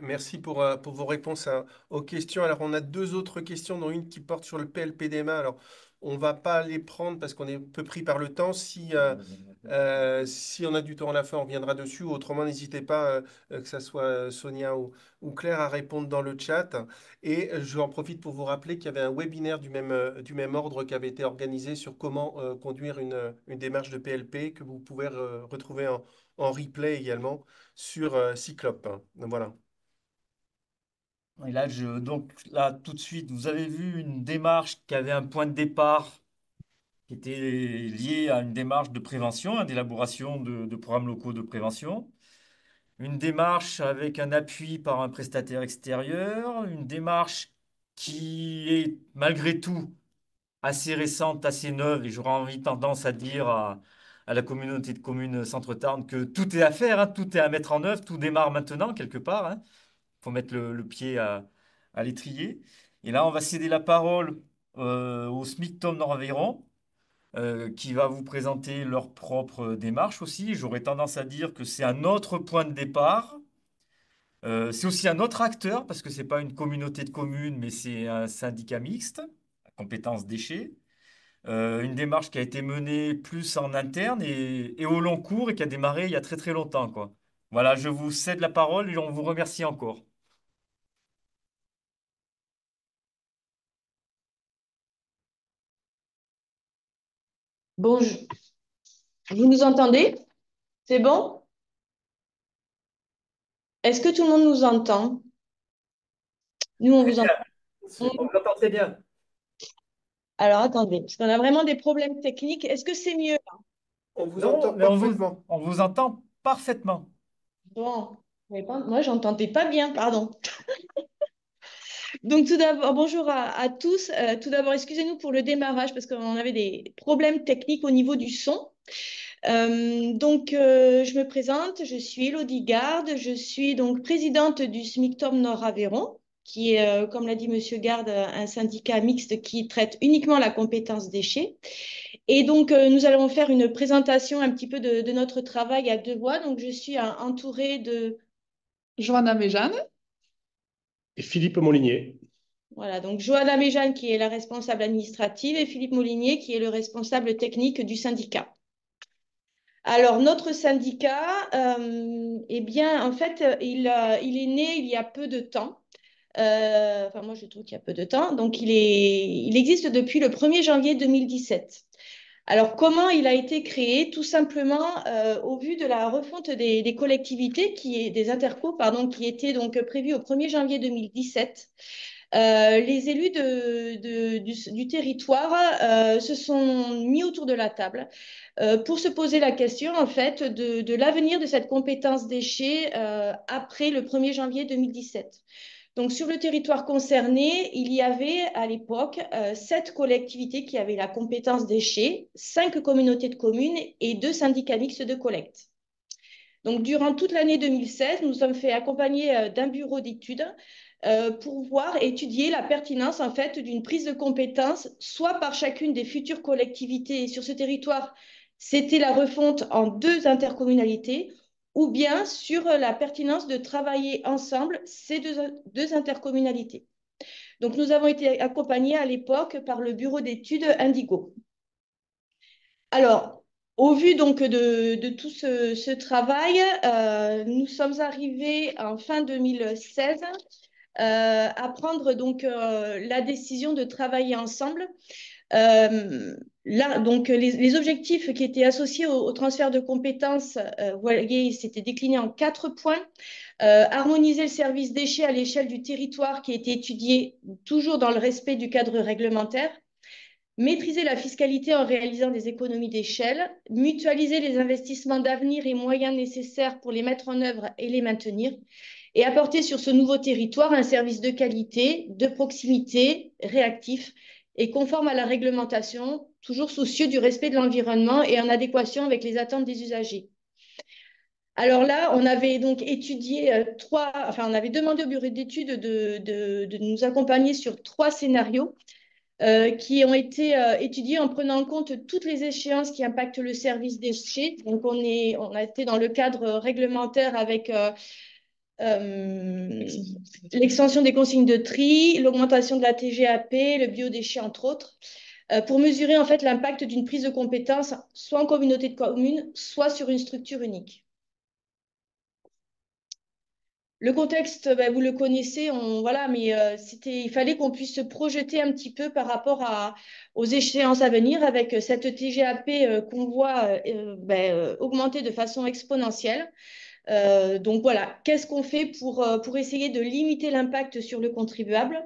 Merci pour vos réponses aux questions. Alors, on a deux autres questions, dont une qui porte sur le PLPDMA. Alors, on va pas les prendre parce qu'on est peu pris par le temps. Si on a du temps à la fin, on reviendra dessus. Autrement, n'hésitez pas, que ce soit Sonia ou Claire, à répondre dans le chat. Et je en profite pour vous rappeler qu'il y avait un webinaire du même ordre qui avait été organisé sur comment conduire une démarche de PLP que vous pouvez retrouver en replay également sur Cyclope. Voilà.
Et là, donc là, tout de suite, vous avez vu une démarche qui avait un point de départ qui était lié à une démarche de prévention, à d'élaboration de programmes locaux de prévention. Une démarche avec un appui par un prestataire extérieur, une démarche qui est malgré tout assez récente, assez neuve, et j'aurais envie tendance à dire à la communauté de communes Centre-Tarn que tout est à faire, hein, tout est à mettre en œuvre, tout démarre maintenant quelque part. Il faut mettre le pied à l'étrier. Et là, on va céder la parole au SMICTOM Nord-Aveyron, qui va vous présenter leur propre démarche aussi. J'aurais tendance à dire que c'est un autre point de départ. C'est aussi un autre acteur, parce que ce n'est pas une communauté de communes, mais c'est un syndicat mixte, à compétence déchets. Une démarche qui a été menée plus en interne et au long cours et qui a démarré il y a très très longtemps, quoi. Voilà, je vous cède la parole et on vous remercie encore.
Bon, vous nous entendez? C'est bon? Est-ce que tout le monde nous entend? Nous, on
Très
vous
bien.
entend.
On vous entend très bien.
Alors, attendez, parce qu'on a vraiment des problèmes techniques. Est-ce que c'est mieux?
On vous
Non,
entend
mais
parfaitement.
on vous entend parfaitement.
Bon, moi, j'entendais pas bien, pardon. Donc, tout d'abord, bonjour à tous. Tout d'abord, excusez-nous pour le démarrage parce qu'on avait des problèmes techniques au niveau du son. Je me présente, je suis Élodie Garde, je suis donc présidente du SMICTOM Nord-Aveyron, qui est, comme l'a dit Monsieur Garde, un syndicat mixte qui traite uniquement la compétence déchets. Et donc, nous allons faire une présentation un petit peu de notre travail à deux voix. Donc, je suis entourée de...
Joanna Méjeanne.
Et Philippe Molinier.
Voilà, donc Joanna Méjeanne qui est la responsable administrative et Philippe Molinier qui est le responsable technique du syndicat. Alors, notre syndicat, eh bien, en fait, il est né il y a peu de temps. Enfin, moi, je trouve qu'il y a peu de temps. Donc, il existe depuis le 1er janvier 2017. Alors, comment il a été créé? Tout simplement au vu de la refonte des collectivités, des intercos, pardon, qui était donc prévue au 1er janvier 2017. Les élus du territoire se sont mis autour de la table pour se poser la question en fait de l'avenir de cette compétence déchets après le 1er janvier 2017. Donc, sur le territoire concerné, il y avait à l'époque 7 collectivités qui avaient la compétence déchets, 5 communautés de communes et 2 syndicats mixtes de collecte. Donc, durant toute l'année 2016, nous nous sommes fait accompagner d'un bureau d'études pour voir étudier la pertinence en fait d'une prise de compétence, soit par chacune des futures collectivités sur ce territoire, c'était la refonte en 2 intercommunalités, ou bien sur la pertinence de travailler ensemble ces deux intercommunalités. Donc, nous avons été accompagnés à l'époque par le bureau d'études Indigo. Alors, au vu donc de tout ce travail, nous sommes arrivés en fin 2016 à prendre donc la décision de travailler ensemble. Là, donc, les objectifs qui étaient associés au transfert de compétences, vous voyez, c'était décliné en 4 points. Harmoniser le service déchets à l'échelle du territoire qui a été étudié toujours dans le respect du cadre réglementaire. Maîtriser la fiscalité en réalisant des économies d'échelle, mutualiser les investissements d'avenir et moyens nécessaires pour les mettre en œuvre et les maintenir, et apporter sur ce nouveau territoire un service de qualité, de proximité, réactif et conforme à la réglementation, toujours soucieux du respect de l'environnement et en adéquation avec les attentes des usagers. Alors là, on avait donc étudié on avait demandé au bureau d'études de nous accompagner sur 3 scénarios qui ont été étudiés en prenant en compte toutes les échéances qui impactent le service déchets. Donc, on a été dans le cadre réglementaire avec l'extension des consignes de tri, l'augmentation de la TGAP, le biodéchet, entre autres, pour mesurer en fait l'impact d'une prise de compétence, soit en communauté de communes, soit sur une structure unique. Le contexte, vous le connaissez, voilà, mais il fallait qu'on puisse se projeter un petit peu par rapport aux échéances à venir avec cette TGAP qu'on voit augmenter de façon exponentielle. Donc voilà, qu'est-ce qu'on fait pour essayer de limiter l'impact sur le contribuable?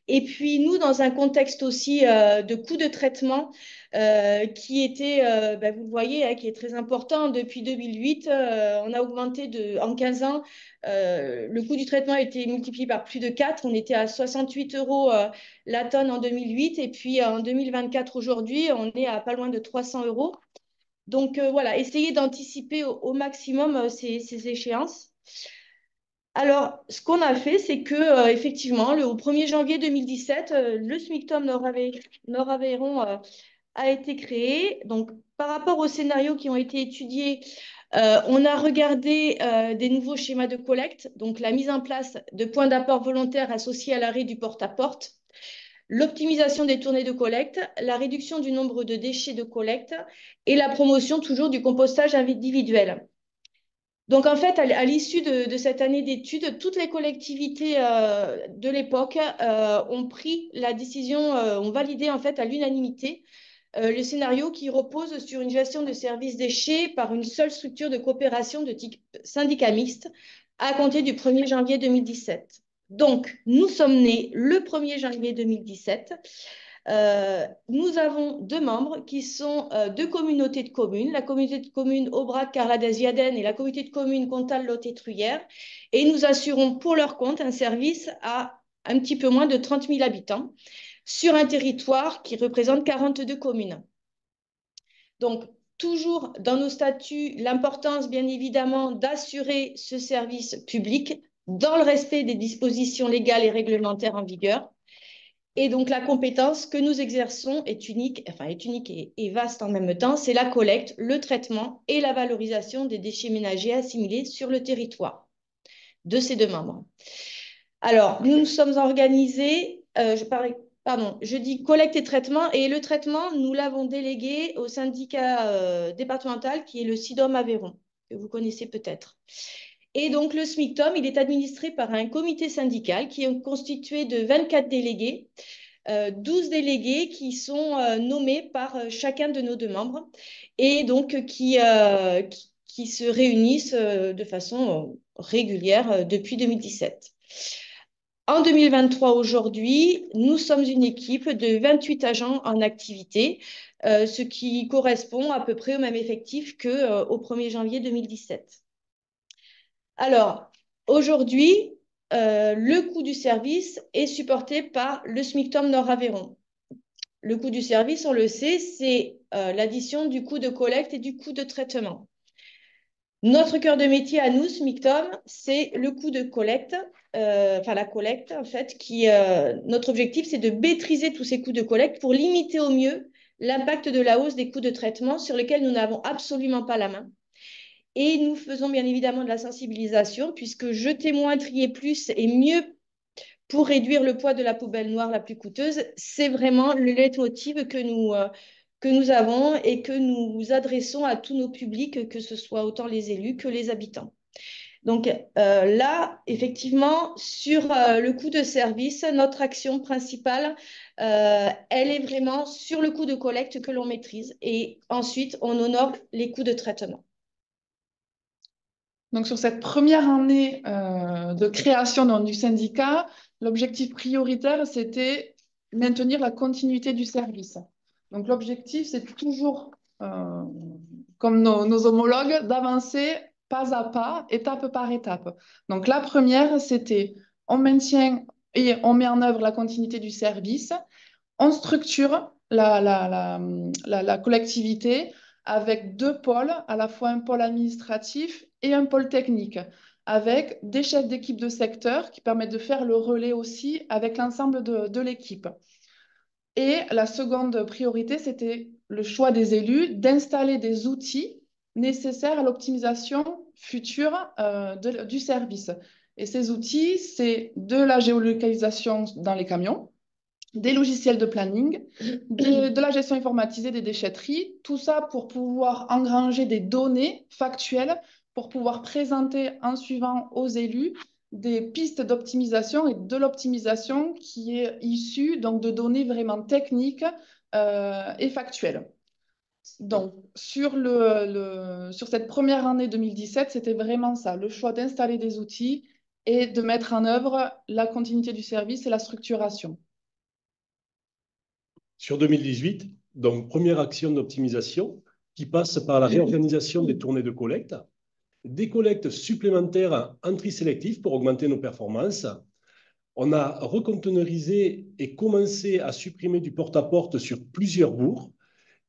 Et puis nous, dans un contexte aussi de coût de traitement qui était, vous le voyez, hein, qui est très important. Depuis 2008, on a augmenté en 15 ans. Le coût du traitement a été multiplié par plus de 4. On était à 68 € la tonne en 2008. Et puis en 2024, aujourd'hui, on est à pas loin de 300 €. Donc voilà, essayer d'anticiper au maximum ces échéances. Alors, ce qu'on a fait, c'est que effectivement, au 1er janvier 2017, le SMICTOM Nord-Aveyron a été créé. Donc, par rapport aux scénarios qui ont été étudiés, on a regardé des nouveaux schémas de collecte, donc la mise en place de points d'apport volontaires associés à l'arrêt du porte-à-porte, l'optimisation des tournées de collecte, la réduction du nombre de déchets de collecte et la promotion toujours du compostage individuel. Donc, en fait, l'issue de cette année d'études, toutes les collectivités de l'époque ont pris la décision, ont validé en fait à l'unanimité le scénario qui repose sur une gestion de services déchets par une seule structure de coopération de type syndicat mixte à compter du 1er janvier 2017. Donc, nous sommes nés le 1er janvier 2017. Nous avons 2 membres qui sont 2 communautés de communes, la communauté de communes Aubrac-Carladès-Viaden et la communauté de communes Comtal-Lot-et-Truyère. Et nous assurons pour leur compte un service à un petit peu moins de 30 000 habitants sur un territoire qui représente 42 communes. Donc, toujours dans nos statuts, l'importance, bien évidemment, d'assurer ce service public dans le respect des dispositions légales et réglementaires en vigueur. Et donc, la compétence que nous exerçons est unique, et vaste en même temps, c'est la collecte, le traitement et la valorisation des déchets ménagers assimilés sur le territoire de ces 2 membres. Alors, nous nous sommes organisés, je dis collecte et traitement, et le traitement, nous l'avons délégué au syndicat départemental qui est le SIDOM Aveyron, que vous connaissez peut-être. Et donc, le SMICTOM, il est administré par un comité syndical qui est constitué de 24 délégués, 12 délégués qui sont nommés par chacun de nos 2 membres et donc qui se réunissent de façon régulière depuis 2017. En 2023, aujourd'hui, nous sommes une équipe de 28 agents en activité, ce qui correspond à peu près au même effectif qu'au 1er janvier 2017. Alors, aujourd'hui, le coût du service est supporté par le SMICTOM Nord-Aveyron. Le coût du service, on le sait, c'est l'addition du coût de collecte et du coût de traitement. Notre cœur de métier à nous, SMICTOM, c'est le coût de collecte, la collecte en fait, notre objectif, c'est de maîtriser tous ces coûts de collecte pour limiter au mieux l'impact de la hausse des coûts de traitement sur lesquels nous n'avons absolument pas la main. Et nous faisons bien évidemment de la sensibilisation puisque jeter moins, trier plus et mieux pour réduire le poids de la poubelle noire la plus coûteuse, c'est vraiment le leitmotiv que nous avons et que nous adressons à tous nos publics, que ce soit autant les élus que les habitants. Donc là, effectivement, sur le coût de service, notre action principale, elle est vraiment sur le coût de collecte que l'on maîtrise. Et ensuite, on honore les coûts de traitement.
Donc, sur cette première année de création du syndicat, l'objectif prioritaire, c'était maintenir la continuité du service. Donc, l'objectif, c'est toujours, comme nos homologues, d'avancer pas à pas, étape par étape. Donc, la première, c'était on maintient et on met en œuvre la continuité du service, on structure la collectivité avec 2 pôles, à la fois un pôle administratif et un pôle technique, avec des chefs d'équipe de secteur qui permettent de faire le relais aussi avec l'ensemble de l'équipe. Et la seconde priorité, c'était le choix des élus d'installer des outils nécessaires à l'optimisation future du service. Et ces outils, c'est de la géolocalisation dans les camions, des logiciels de planning, de la gestion informatisée des déchetteries, tout ça pour pouvoir engranger des données factuelles, pour pouvoir présenter en suivant aux élus des pistes d'optimisation et de l'optimisation qui est issue donc, de données vraiment techniques et factuelles. Donc, sur cette première année 2017, c'était vraiment ça, le choix d'installer des outils et de mettre en œuvre la continuité du service et la structuration.
Sur 2018, donc première action d'optimisation qui passe par la réorganisation des tournées de collecte, des collectes supplémentaires en tri sélectif pour augmenter nos performances. On a reconteneurisé et commencé à supprimer du porte-à-porte sur plusieurs bourgs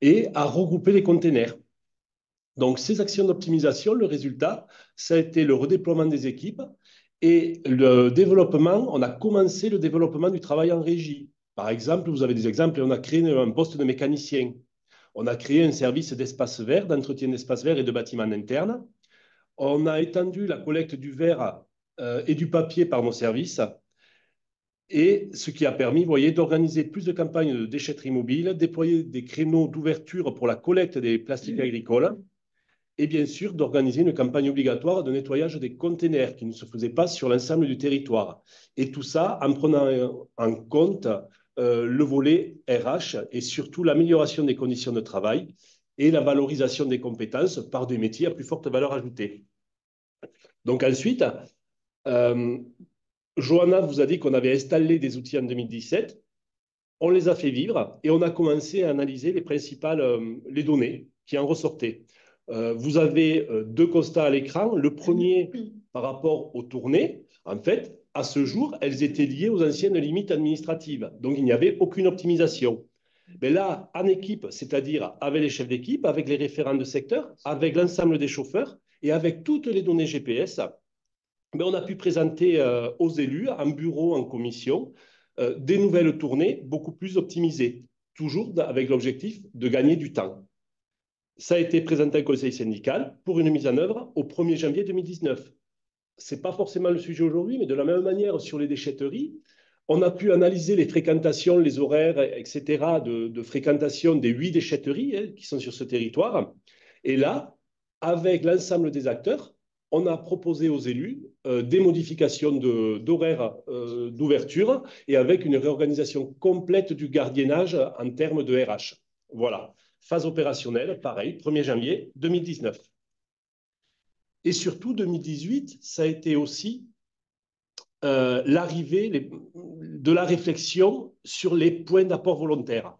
et à regrouper les containers. Donc, ces actions d'optimisation, le résultat, ça a été le redéploiement des équipes et le développement. On a commencé le développement du travail en régie. Par exemple, vous avez des exemples, on a créé un poste de mécanicien. On a créé un service d'espace vert, d'entretien d'espace vert et de bâtiments internes. On a étendu la collecte du verre et du papier par nos services. Et ce qui a permis, vous voyez, d'organiser plus de campagnes de déchetterie mobile, déployer des créneaux d'ouverture pour la collecte des plastiques agricoles et bien sûr d'organiser une campagne obligatoire de nettoyage des containers qui ne se faisait pas sur l'ensemble du territoire. Et tout ça en prenant en compte le volet RH et surtout l'amélioration des conditions de travail et la valorisation des compétences par des métiers à plus forte valeur ajoutée. Donc ensuite, Johanna vous a dit qu'on avait installé des outils en 2017. On les a fait vivre et on a commencé à analyser les données qui en ressortaient. Vous avez deux constats à l'écran. Le premier, par rapport aux tournées, en fait, à ce jour, elles étaient liées aux anciennes limites administratives. Donc, il n'y avait aucune optimisation. Mais là, en équipe, c'est-à-dire avec les chefs d'équipe, avec les référents de secteur, avec l'ensemble des chauffeurs et avec toutes les données GPS, mais on a pu présenter aux élus, en bureau, en commission, des nouvelles tournées beaucoup plus optimisées, toujours avec l'objectif de gagner du temps. Ça a été présenté au conseil syndical pour une mise en œuvre au 1er janvier 2019. Ce n'est pas forcément le sujet aujourd'hui, mais de la même manière, sur les déchetteries, on a pu analyser les fréquentations, les horaires, etc., de fréquentation des 8 déchetteries qui sont sur ce territoire. Et là, avec l'ensemble des acteurs, on a proposé aux élus des modifications d'horaires d'ouverture et avec une réorganisation complète du gardiennage en termes de RH. Voilà. Phase opérationnelle, pareil, 1er janvier 2019. Et surtout, 2018, ça a été aussi l'arrivée de la réflexion sur les points d'apport volontaires.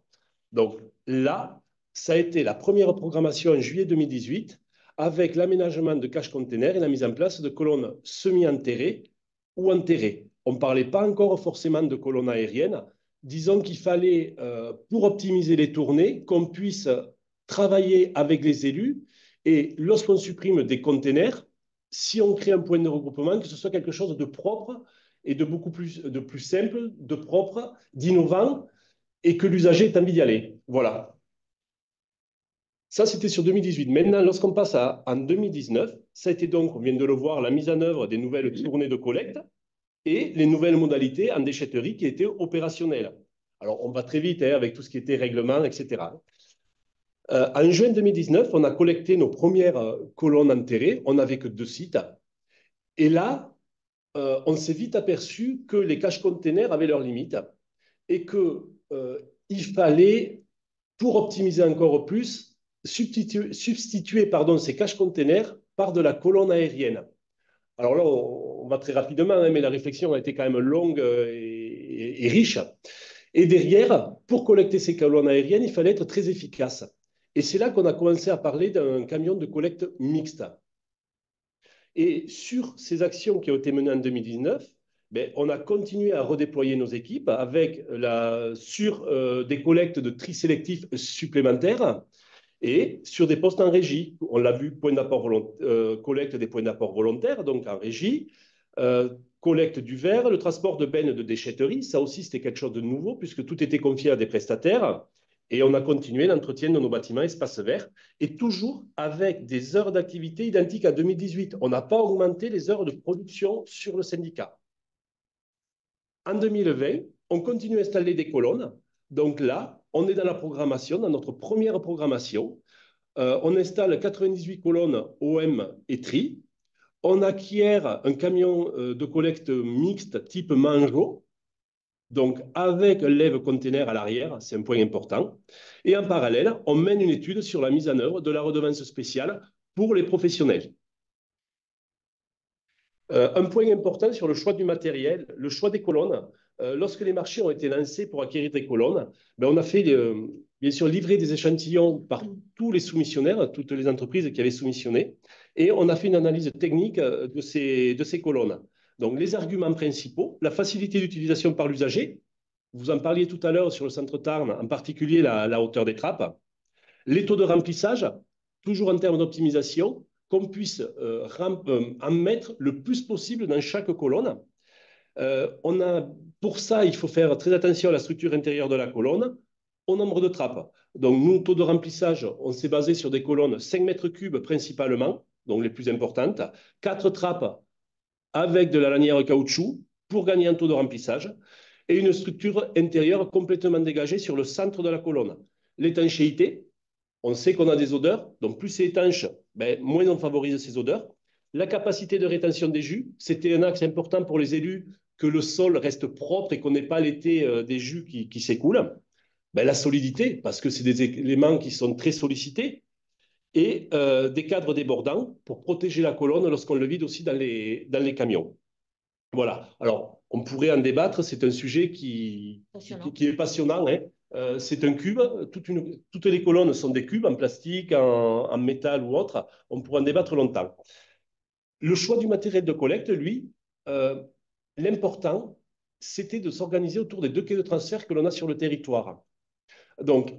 Donc là, ça a été la première programmation en juillet 2018 avec l'aménagement de cache-containers et la mise en place de colonnes semi-enterrées ou enterrées. On ne parlait pas encore forcément de colonnes aériennes. Disons qu'il fallait, pour optimiser les tournées, qu'on puisse travailler avec les élus et lorsqu'on supprime des containers, si on crée un point de regroupement, que ce soit quelque chose de propre et de beaucoup plus simple, de propre, d'innovant et que l'usager ait envie d'y aller. Voilà. Ça, c'était sur 2018. Maintenant, lorsqu'on passe en 2019, ça a été donc, on vient de le voir, la mise en œuvre des nouvelles tournées de collecte et les nouvelles modalités en déchetterie qui étaient opérationnelles. Alors, on va très vite avec tout ce qui était règlement, etc. En juin 2019, on a collecté nos premières colonnes enterrées. On n'avait que 2 sites. Et là, on s'est vite aperçu que les cache-containers avaient leurs limites et qu'il fallait, pour optimiser encore plus, substituer ces cache-containers par de la colonne aérienne. Alors là, on va très rapidement, mais la réflexion a été quand même longue et riche. Et derrière, pour collecter ces colonnes aériennes, il fallait être très efficace. Et c'est là qu'on a commencé à parler d'un camion de collecte mixte. Et sur ces actions qui ont été menées en 2019, on a continué à redéployer nos équipes sur des collectes de tri sélectif supplémentaires et sur des postes en régie. On l'a vu, collecte des points d'apport volontaires, donc en régie, collecte du verre, le transport de bennes de déchetterie. Ça aussi, c'était quelque chose de nouveau puisque tout était confié à des prestataires. Et on a continué l'entretien de nos bâtiments espaces verts et toujours avec des heures d'activité identiques à 2018. On n'a pas augmenté les heures de production sur le syndicat. En 2020, on continue à installer des colonnes. Donc là, on est dans la programmation, dans notre première programmation. On installe 98 colonnes OM et tri. On acquiert un camion de collecte mixte type Mango. Donc, avec un lève-container à l'arrière, c'est un point important. Et en parallèle, on mène une étude sur la mise en œuvre de la redevance spéciale pour les professionnels. Un point important sur le choix du matériel, le choix des colonnes. Lorsque les marchés ont été lancés pour acquérir des colonnes, on a fait, bien sûr, livrer des échantillons par tous les soumissionnaires, toutes les entreprises qui avaient soumissionné, et on a fait une analyse technique de ces colonnes. Donc, les arguments principaux, la facilité d'utilisation par l'usager, vous en parliez tout à l'heure sur le centre Tarn, en particulier la hauteur des trappes, les taux de remplissage, toujours en termes d'optimisation, qu'on puisse en mettre le plus possible dans chaque colonne. Pour ça, il faut faire très attention à la structure intérieure de la colonne, au nombre de trappes. Donc, nous, taux de remplissage, on s'est basé sur des colonnes 5 mètres cubes principalement, donc les plus importantes, 4 trappes avec de la lanière caoutchouc pour gagner un taux de remplissage et une structure intérieure complètement dégagée sur le centre de la colonne. L'étanchéité, on sait qu'on a des odeurs, donc plus c'est étanche, moins on favorise ces odeurs. La capacité de rétention des jus, c'était un axe important pour les élus, que le sol reste propre et qu'on n'ait pas l'été des jus qui s'écoulent. La solidité, parce que c'est des éléments qui sont très sollicités, et des cadres débordants pour protéger la colonne lorsqu'on le vide aussi dans les camions. Voilà. Alors, on pourrait en débattre. C'est un sujet qui est passionnant, hein. C'est un cube. Toutes les colonnes sont des cubes en plastique, en métal ou autre. On pourrait en débattre longtemps. Le choix du matériel de collecte, lui, l'important, c'était de s'organiser autour des 2 quais de transfert que l'on a sur le territoire. Donc,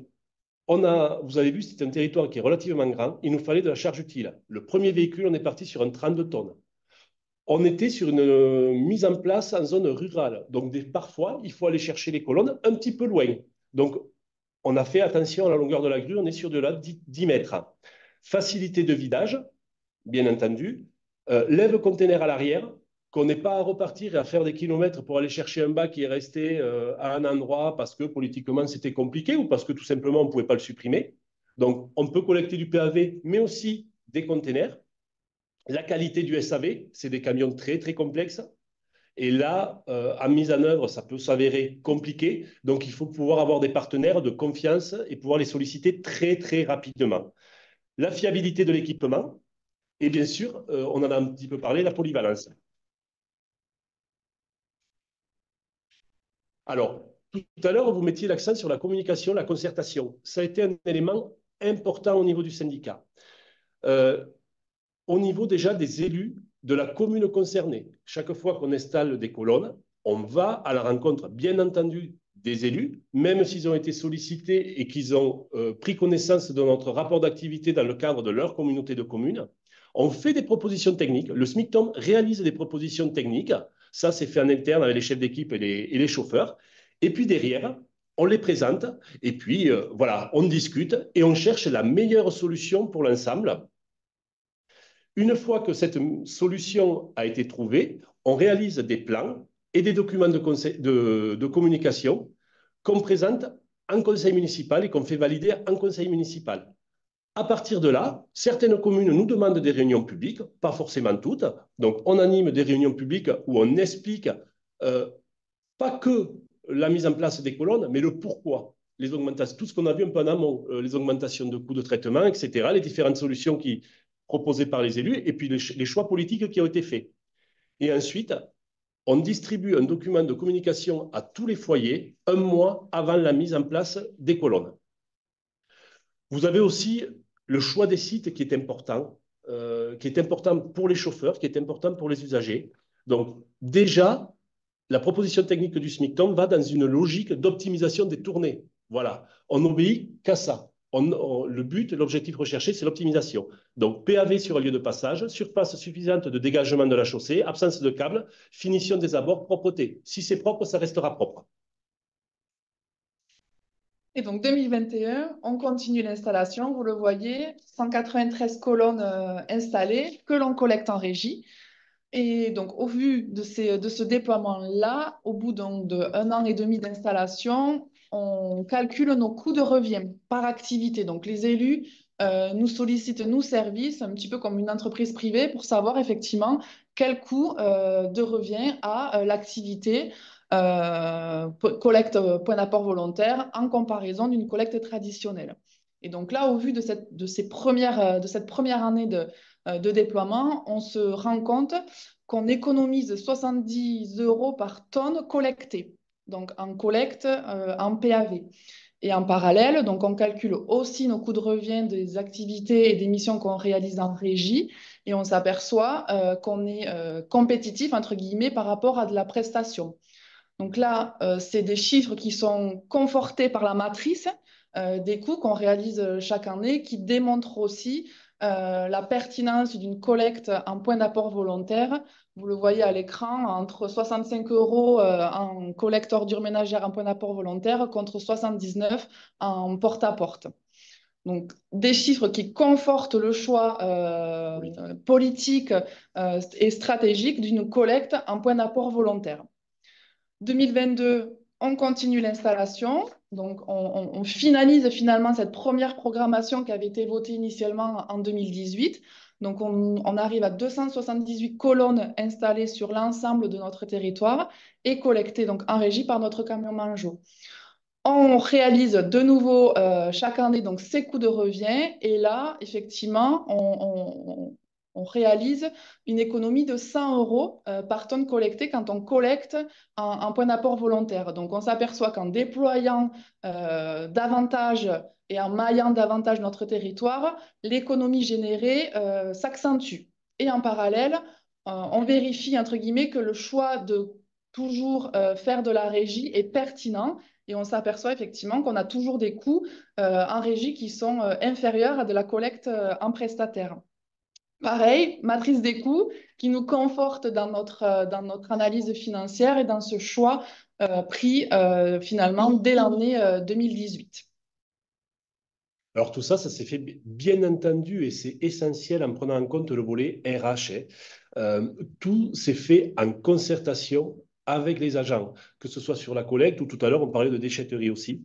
vous avez vu, c'est un territoire qui est relativement grand. Il nous fallait de la charge utile. Le premier véhicule, on est parti sur un 32 tonnes. On était sur une mise en place en zone rurale. Donc, parfois, il faut aller chercher les colonnes un petit peu loin. Donc, on a fait attention à la longueur de la grue. On est sur de la 10 mètres. Facilité de vidage, bien entendu. Lève-container à l'arrière, qu'on n'ait pas à repartir et à faire des kilomètres pour aller chercher un bac qui est resté à un endroit parce que politiquement c'était compliqué ou parce que tout simplement on ne pouvait pas le supprimer. Donc, on peut collecter du PAV, mais aussi des containers. La qualité du SAV, c'est des camions très, très complexes. Et là, en mise en œuvre, ça peut s'avérer compliqué. Donc, il faut pouvoir avoir des partenaires de confiance et pouvoir les solliciter très, très rapidement. La fiabilité de l'équipement et bien sûr, on en a un petit peu parlé, la polyvalence. Alors, tout à l'heure, vous mettiez l'accent sur la communication, la concertation. Ça a été un élément important au niveau du syndicat. Au niveau déjà des élus de la commune concernée. Chaque fois qu'on installe des colonnes, on va à la rencontre, bien entendu, des élus, même s'ils ont été sollicités et qu'ils ont pris connaissance de notre rapport d'activité dans le cadre de leur communauté de communes. On fait des propositions techniques. Le SMICTOM réalise des propositions techniques. Ça, c'est fait en interne avec les chefs d'équipe et les chauffeurs. Et puis derrière, on les présente. Et puis, voilà, on discute et on cherche la meilleure solution pour l'ensemble. Une fois que cette solution a été trouvée, on réalise des plans et des documents de communication qu'on présente en conseil municipal et qu'on fait valider en conseil municipal. À partir de là, certaines communes nous demandent des réunions publiques, pas forcément toutes. Donc, on anime des réunions publiques où on explique pas que la mise en place des colonnes, mais le pourquoi. Les augmentations, tout ce qu'on a vu un peu en amont, les augmentations de coûts de traitement, etc., les différentes solutions proposées par les élus, et puis les choix politiques qui ont été faits. Et ensuite, on distribue un document de communication à tous les foyers un mois avant la mise en place des colonnes. Vous avez aussi le choix des sites qui est important pour les chauffeurs, qui est important pour les usagers. Donc, déjà, la proposition technique du SMICTOM va dans une logique d'optimisation des tournées. Voilà, on n'obéit qu'à ça. Le but, l'objectif recherché, c'est l'optimisation. Donc, PAV sur un lieu de passage, surface suffisante de dégagement de la chaussée, absence de câbles, finition des abords, propreté. Si c'est propre, ça restera propre.
Et donc 2021, on continue l'installation. Vous le voyez, 193 colonnes installées que l'on collecte en régie. Et donc, au vu de ce déploiement-là, au bout donc d'1 an et demi d'installation, on calcule nos coûts de revient par activité. Donc, les élus nous sollicitent, nous services, un petit peu comme une entreprise privée, pour savoir effectivement quel coût de revient a l'activité collecte point d'apport volontaire en comparaison d'une collecte traditionnelle. Et donc là, au vu de cette première année de déploiement, on se rend compte qu'on économise 70 € par tonne collectée, donc en collecte en PAV. Et en parallèle, donc on calcule aussi nos coûts de revient des activités et des missions qu'on réalise en régie et on s'aperçoit qu'on est compétitif, entre guillemets, par rapport à de la prestation. Donc là, c'est des chiffres qui sont confortés par la matrice des coûts qu'on réalise chaque année, qui démontrent aussi la pertinence d'une collecte en point d'apport volontaire. Vous le voyez à l'écran, entre 65 € en collecte ordures ménagères en point d'apport volontaire contre 79 en porte-à-porte. Donc, des chiffres qui confortent le choix politique et stratégique d'une collecte en point d'apport volontaire. 2022, on continue l'installation. Donc, on finalise finalement cette première programmation qui avait été votée initialement en 2018. Donc, on arrive à 278 colonnes installées sur l'ensemble de notre territoire et collectées donc, en régie par notre camion Manjo. On réalise de nouveau chaque année donc, ces coûts de revient. Et là, effectivement, on réalise une économie de 100 € par tonne collectée quand on collecte un point d'apport volontaire. Donc, on s'aperçoit qu'en déployant davantage et en maillant davantage notre territoire, l'économie générée s'accentue. Et en parallèle, on vérifie, entre guillemets, que le choix de toujours faire de la régie est pertinent. Et on s'aperçoit effectivement qu'on a toujours des coûts en régie qui sont inférieurs à de la collecte en prestataire. Pareil, matrice des coûts qui nous conforte dans notre analyse financière et dans ce choix pris finalement dès l'année 2018.
Alors tout ça, ça s'est fait bien entendu et c'est essentiel en prenant en compte le volet RH. Tout s'est fait en concertation avec les agents, que ce soit sur la collecte ou tout à l'heure, on parlait de déchetterie aussi.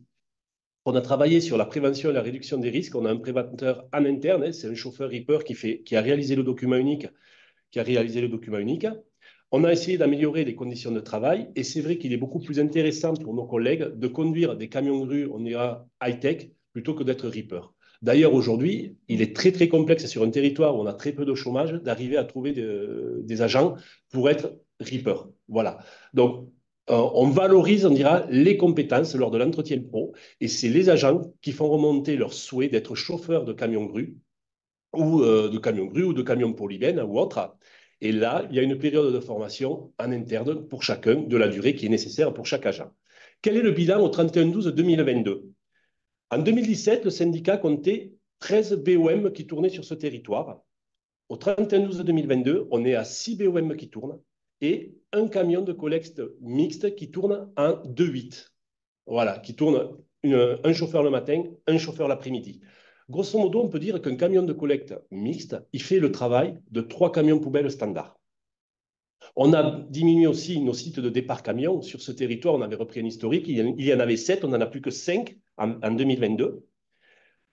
On a travaillé sur la prévention et la réduction des risques. On a un préventeur en interne, c'est un chauffeur Reaper qui a réalisé le document unique, On a essayé d'améliorer les conditions de travail et c'est vrai qu'il est beaucoup plus intéressant pour nos collègues de conduire des camions grues, on ira high-tech, plutôt que d'être Reaper. D'ailleurs, aujourd'hui, il est très, très complexe sur un territoire où on a très peu de chômage d'arriver à trouver des agents pour être Reaper. Voilà. Donc, on valorise, on dira, les compétences lors de l'entretien pro et c'est les agents qui font remonter leur souhait d'être chauffeur de camions grues ou de camions polybènes ou autre. Et là, il y a une période de formation en interne pour chacun de la durée qui est nécessaire pour chaque agent. Quel est le bilan au 31/12/2022 ? En 2017, le syndicat comptait 13 BOM qui tournaient sur ce territoire. Au 31/12/2022, on est à 6 BOM qui tournent et un camion de collecte mixte qui tourne en 2/8. Voilà, qui tourne un chauffeur le matin, un chauffeur l'après-midi. Grosso modo, on peut dire qu'un camion de collecte mixte, il fait le travail de 3 camions poubelles standards. On a diminué aussi nos sites de départ camions. Sur ce territoire, on avait repris un historique. Il y en avait 7, on n'en a plus que 5 en 2022.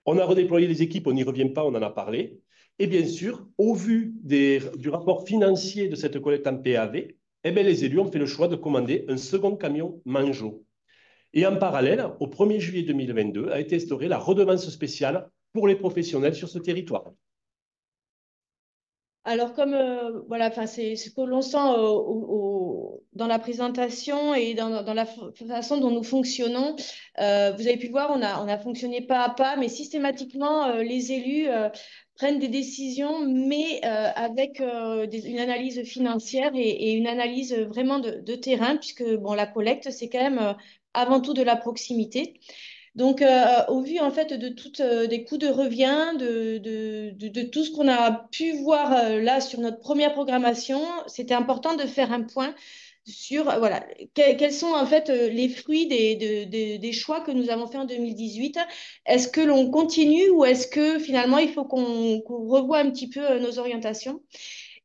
On a redéployé les équipes, on n'y revient pas, on en a parlé. Et bien sûr, au vu du rapport financier de cette collecte en PAV, eh bien, les élus ont fait le choix de commander un second camion Manjo. Et en parallèle, au 1er juillet 2022, a été instaurée la redevance spéciale pour les professionnels sur ce territoire.
Alors, comme voilà, c'est ce que l'on sent dans la présentation et dans la façon dont nous fonctionnons, vous avez pu voir, on a fonctionné pas à pas, mais systématiquement, les élus prennent des décisions, mais avec une analyse financière et une analyse vraiment de terrain, puisque bon, la collecte, c'est quand même avant tout de la proximité. Donc, au vu en fait de toutes des coûts de revient, de tout ce qu'on a pu voir là sur notre première programmation, c'était important de faire un point sur voilà, quels sont en fait les fruits des choix que nous avons fait en 2018. Est-ce que l'on continue ou est-ce que finalement il faut qu'on revoie un petit peu nos orientations?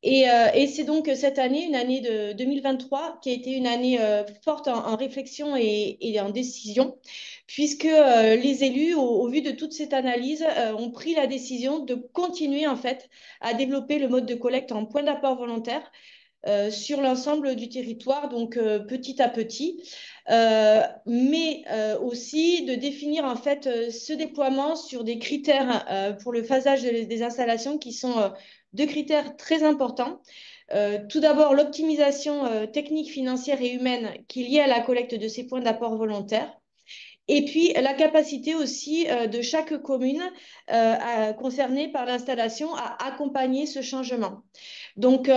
Et c'est donc cette année, une année de 2023, qui a été une année forte en réflexion et en décision, puisque les élus, au vu de toute cette analyse, ont pris la décision de continuer en fait à développer le mode de collecte en point d'apport volontaire sur l'ensemble du territoire, donc petit à petit, mais aussi de définir en fait ce déploiement sur des critères pour le phasage des installations qui sont deux critères très importants. Tout d'abord, l'optimisation technique, financière et humaine qui est liée à la collecte de ces points d'apport volontaire. Et puis, la capacité aussi de chaque commune concernée par l'installation à accompagner ce changement. Donc,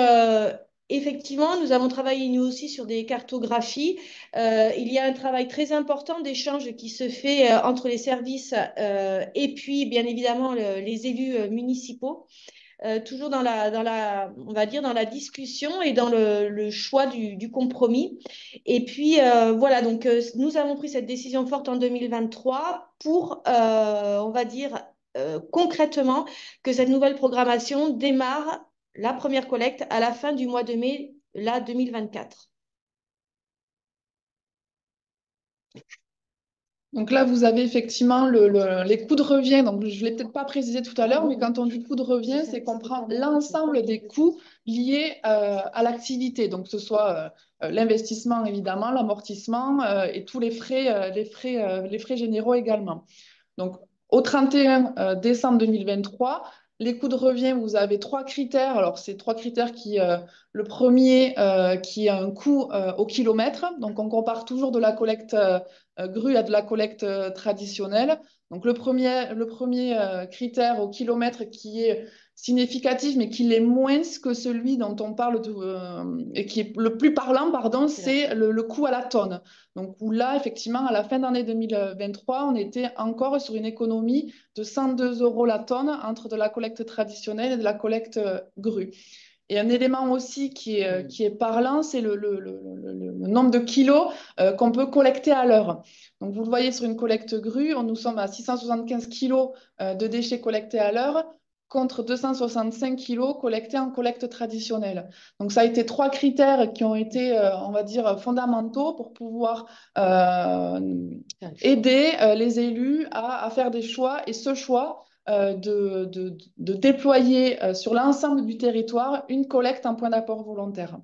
effectivement, nous avons travaillé nous aussi sur des cartographies. Il y a un travail très important d'échange qui se fait entre les services et puis, bien évidemment, les élus municipaux. Toujours on va dire, dans la discussion et dans le choix du compromis. Et puis, voilà, donc nous avons pris cette décision forte en 2023 pour, on va dire, concrètement, que cette nouvelle programmation démarre la première collecte à la fin du mois de mai, là, 2024.
Donc là, vous avez effectivement les coûts de revient. Donc, je ne l'ai peut-être pas précisé tout à l'heure, mais quand on dit coût de revient, c'est qu'on prend l'ensemble des coûts liés à l'activité. Donc, que ce soit l'investissement, évidemment, l'amortissement et tous les frais généraux également. Donc, au 31 décembre 2023, Les coûts de revient, vous avez 3 critères. Alors, c'est 3 critères le premier, qui a un coût au kilomètre. Donc, on compare toujours de la collecte grue à de la collecte traditionnelle. Donc, le premier critère au kilomètre qui est significatif, mais qui l'est moins que celui dont on parle et qui est le plus parlant, pardon, c'est le coût à la tonne. Donc, où là, effectivement, à la fin d'année 2023, on était encore sur une économie de 102 € la tonne entre de la collecte traditionnelle et de la collecte grue. Et un élément aussi qui est parlant, c'est le nombre de kilos qu'on peut collecter à l'heure. Donc, vous le voyez sur une collecte grue, nous sommes à 675 kilos de déchets collectés à l'heure contre 265 kilos collectés en collecte traditionnelle. Donc, ça a été 3 critères qui ont été, on va dire, fondamentaux pour pouvoir aider les élus à faire des choix. Et ce choix, de déployer sur l'ensemble du territoire une collecte en point d'apport volontaire.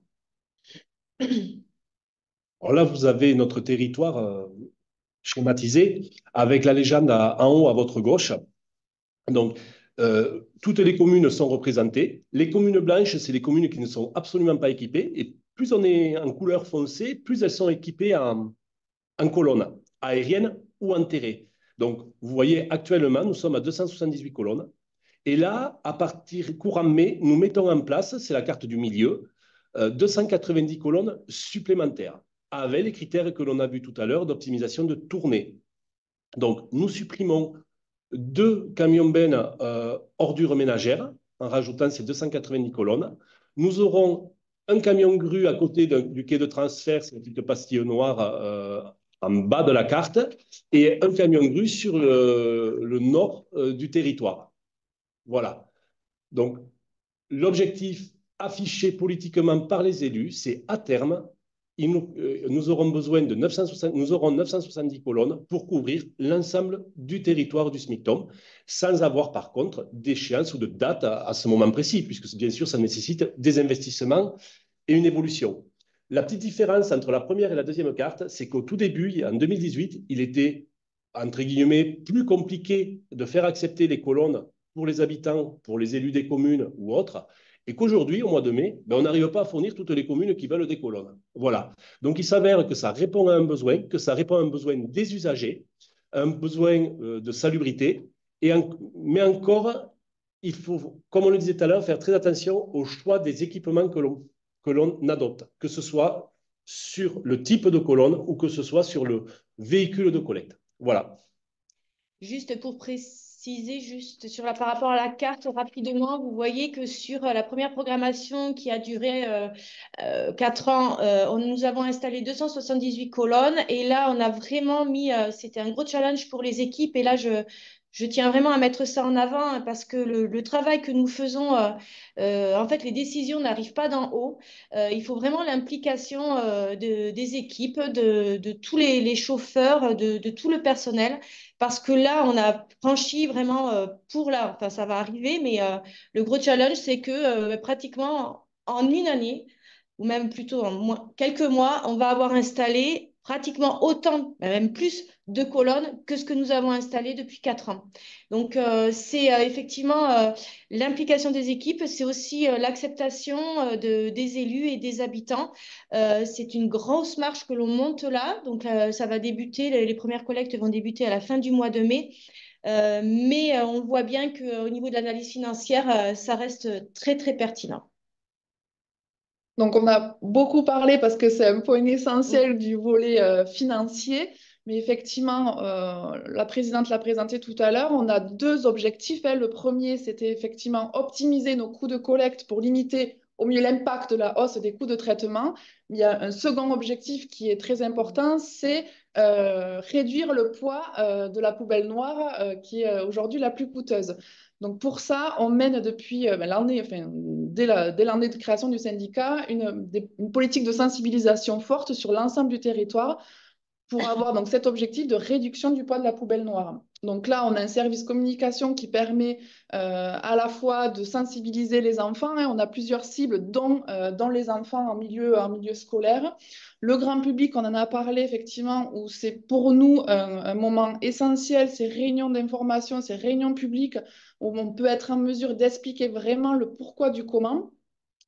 Alors là, vous avez notre territoire schématisé avec la légende en haut à votre gauche. Donc, toutes les communes sont représentées. Les communes blanches, c'est les communes qui ne sont absolument pas équipées. Et plus on est en couleur foncée, plus elles sont équipées en colonnes aériennes ou enterrées. Donc, vous voyez, actuellement, nous sommes à 278 colonnes. Et là, à partir courant mai, nous mettons en place, c'est la carte du milieu, 290 colonnes supplémentaires, avec les critères que l'on a vus tout à l'heure d'optimisation de tournée. Donc, nous supprimons 2 camions-bennes ordures ménagères, en rajoutant ces 290 colonnes. Nous aurons un camion grue à côté du quai de transfert, c'est une petite pastille noire en bas de la carte, et un camion grue sur le nord du territoire. Voilà. Donc, l'objectif affiché politiquement par les élus, c'est à terme, nous aurons besoin de 970 colonnes pour couvrir l'ensemble du territoire du SMICTOM, sans avoir par contre d'échéance ou de date à ce moment précis, puisque bien sûr, ça nécessite des investissements et une évolution. La petite différence entre la première et la deuxième carte, c'est qu'au tout début, en 2018, il était, entre guillemets, plus compliqué de faire accepter les colonnes pour les habitants, pour les élus des communes ou autres, et qu'aujourd'hui, au mois de mai, on n'arrive pas à fournir toutes les communes qui veulent des colonnes. Voilà. Donc, il s'avère que ça répond à un besoin, que ça répond à un besoin des usagers, un besoin de salubrité, mais encore, il faut, comme on le disait tout à l'heure, faire très attention au choix des équipements que l'on adopte, que ce soit sur le type de colonne ou que ce soit sur le véhicule de collecte. Voilà.
Juste pour préciser, par rapport à la carte, rapidement, vous voyez que sur la première programmation qui a duré 4 ans, nous avons installé 278 colonnes. Et là, on a vraiment c'était un gros challenge pour les équipes. Et là, je tiens vraiment à mettre ça en avant hein, parce que le travail que nous faisons, en fait, les décisions n'arrivent pas d'en haut. Il faut vraiment l'implication des équipes, de tous les chauffeurs, de tout le personnel. Parce que là, on a franchi vraiment enfin ça va arriver, mais le gros challenge, c'est que pratiquement en une année, ou même plutôt en quelques mois, on va avoir installé pratiquement autant, même plus de colonnes que ce que nous avons installé depuis 4 ans. Donc, c'est effectivement l'implication des équipes, c'est aussi l'acceptation des élus et des habitants. C'est une grosse marche que l'on monte là. Donc, ça va débuter, les premières collectes vont débuter à la fin du mois de mai. Mais on voit bien qu'au niveau de l'analyse financière, ça reste très, très pertinent.
Donc, on a beaucoup parlé parce que c'est un point essentiel du volet financier. Mais effectivement, la présidente l'a présenté tout à l'heure, on a 2 objectifs. Le premier, c'était effectivement optimiser nos coûts de collecte pour limiter au mieux l'impact de la hausse des coûts de traitement. Il y a un second objectif qui est très important, c'est réduire le poids de la poubelle noire qui est aujourd'hui la plus coûteuse. Donc pour ça, on mène depuis dès l'année de création du syndicat, une politique de sensibilisation forte sur l'ensemble du territoire pour avoir donc cet objectif de réduction du poids de la poubelle noire. Donc là, on a un service communication qui permet à la fois de sensibiliser les enfants, hein. On a plusieurs cibles, dont les enfants en milieu scolaire. Le grand public, on en a parlé effectivement, où c'est pour nous un moment essentiel, ces réunions d'information, ces réunions publiques, où on peut être en mesure d'expliquer vraiment le pourquoi du comment.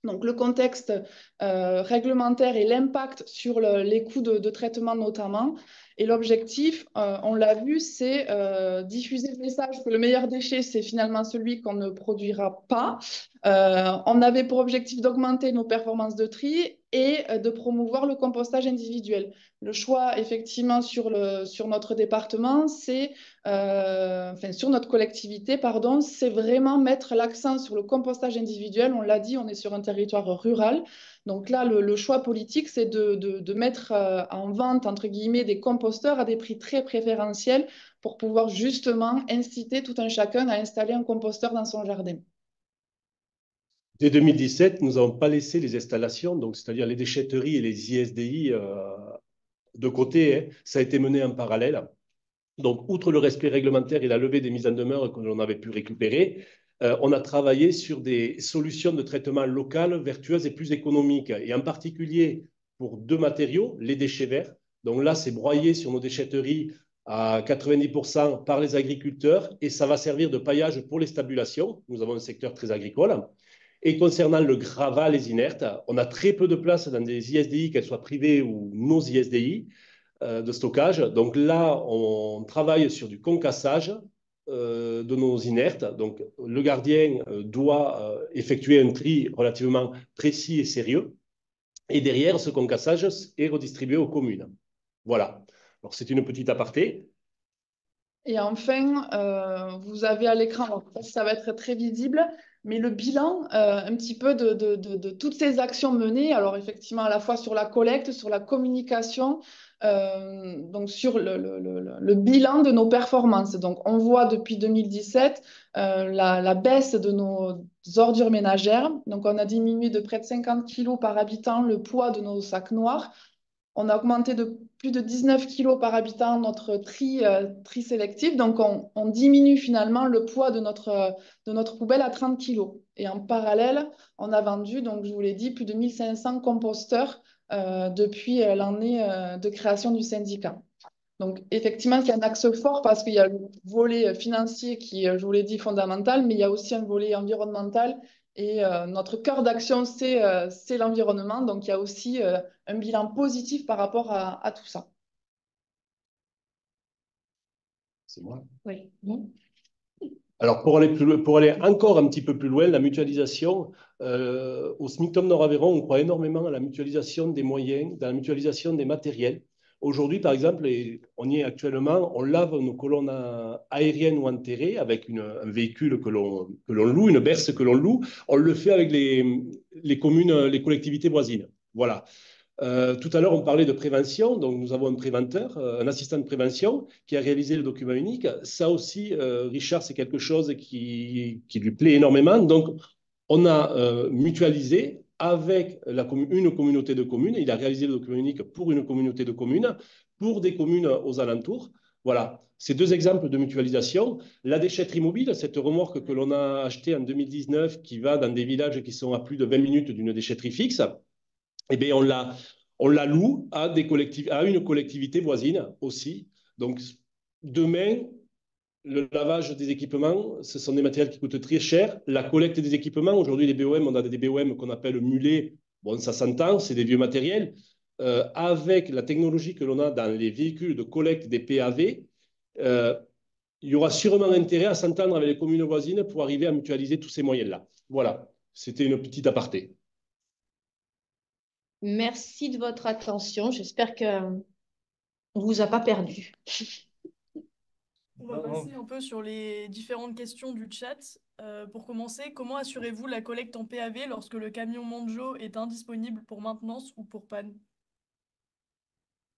Donc, le contexte réglementaire et l'impact sur les coûts de traitement notamment. Et l'objectif, on l'a vu, c'est diffuser le message que le meilleur déchet, c'est finalement celui qu'on ne produira pas. On avait pour objectif d'augmenter nos performances de tri et de promouvoir le compostage individuel. Le choix, effectivement, sur notre département, sur notre collectivité, pardon, c'est vraiment mettre l'accent sur le compostage individuel. On l'a dit, on est sur un territoire rural. Donc là, le choix politique, c'est de mettre en vente, entre guillemets, des composteurs à des prix très préférentiels pour pouvoir justement inciter tout un chacun à installer un composteur dans son jardin.
Dès 2017, nous n'avons pas laissé les installations, donc c'est-à-dire les déchetteries et les ISDI de côté, hein. Ça a été mené en parallèle. Donc, outre le respect réglementaire et la levée des mises en demeure que l'on avait pu récupérer, on a travaillé sur des solutions de traitement locales, vertueuses et plus économiques. Et en particulier pour deux matériaux, les déchets verts. Donc là, c'est broyé sur nos déchetteries à 90% par les agriculteurs et ça va servir de paillage pour les stabulations. Nous avons un secteur très agricole. Et concernant le gravat, les inertes, on a très peu de place dans des ISDI, qu'elles soient privées ou nos ISDI, de stockage. Donc là, on travaille sur du concassage de nos inertes. Donc le gardien doit effectuer un tri relativement précis et sérieux. Et derrière, ce concassage est redistribué aux communes. Voilà. Alors c'est une petite aparté.
Et enfin, vous avez à l'écran, ça va être très visible, mais le bilan un petit peu de toutes ces actions menées, alors effectivement à la fois sur la collecte, sur la communication, donc sur le bilan de nos performances. Donc on voit depuis 2017 la baisse de nos ordures ménagères. Donc on a diminué de près de 50 kilos par habitant le poids de nos sacs noirs. On a augmenté de plus de 19 kilos par habitant notre tri sélectif. Donc, on diminue finalement le poids de notre poubelle à 30 kilos. Et en parallèle, on a vendu, donc je vous l'ai dit, plus de 1500 composteurs depuis l'année de création du syndicat. Donc, effectivement, c'est un axe fort parce qu'il y a le volet financier qui, je vous l'ai dit, fondamental, mais il y a aussi un volet environnemental. Et notre cœur d'action, c'est l'environnement. Donc, il y a aussi un bilan positif par rapport à tout ça.
C'est moi.
Oui.
Alors, pour aller encore un petit peu plus loin, la mutualisation, au SMICTOM Nord-Aveyron, on croit énormément à la mutualisation des moyens, dans la mutualisation des matériels. Aujourd'hui, par exemple, et on y est actuellement, on lave nos colonnes aériennes ou enterrées avec un véhicule que l'on loue, une berce que l'on loue. On le fait avec les communes, les collectivités voisines. Voilà. Tout à l'heure, on parlait de prévention. Donc, nous avons un préventeur, un assistant de prévention qui a réalisé le document unique. Ça aussi, Richard, c'est quelque chose qui lui plaît énormément. Donc, on a mutualisé avec une communauté de communes. Il a réalisé le document unique pour une communauté de communes, pour des communes aux alentours. Voilà, ces deux exemples de mutualisation. La déchetterie mobile, cette remorque que l'on a achetée en 2019 qui va dans des villages qui sont à plus de 20 minutes d'une déchetterie fixe, eh bien, on la loue à une collectivité voisine aussi. Donc, demain, le lavage des équipements, ce sont des matériels qui coûtent très cher. La collecte des équipements, aujourd'hui, les BOM, on a des BOM qu'on appelle mulets. Bon, ça s'entend, c'est des vieux matériels. Avec la technologie que l'on a dans les véhicules de collecte des PAV, il y aura sûrement intérêt à s'entendre avec les communes voisines pour arriver à mutualiser tous ces moyens-là. Voilà, c'était une petite aparté.
Merci de votre attention. J'espère qu'on ne vous a pas perdu.
On va passer un peu sur les différentes questions du chat. Pour commencer, comment assurez-vous la collecte en PAV lorsque le camion Manjo est indisponible pour maintenance ou pour panne?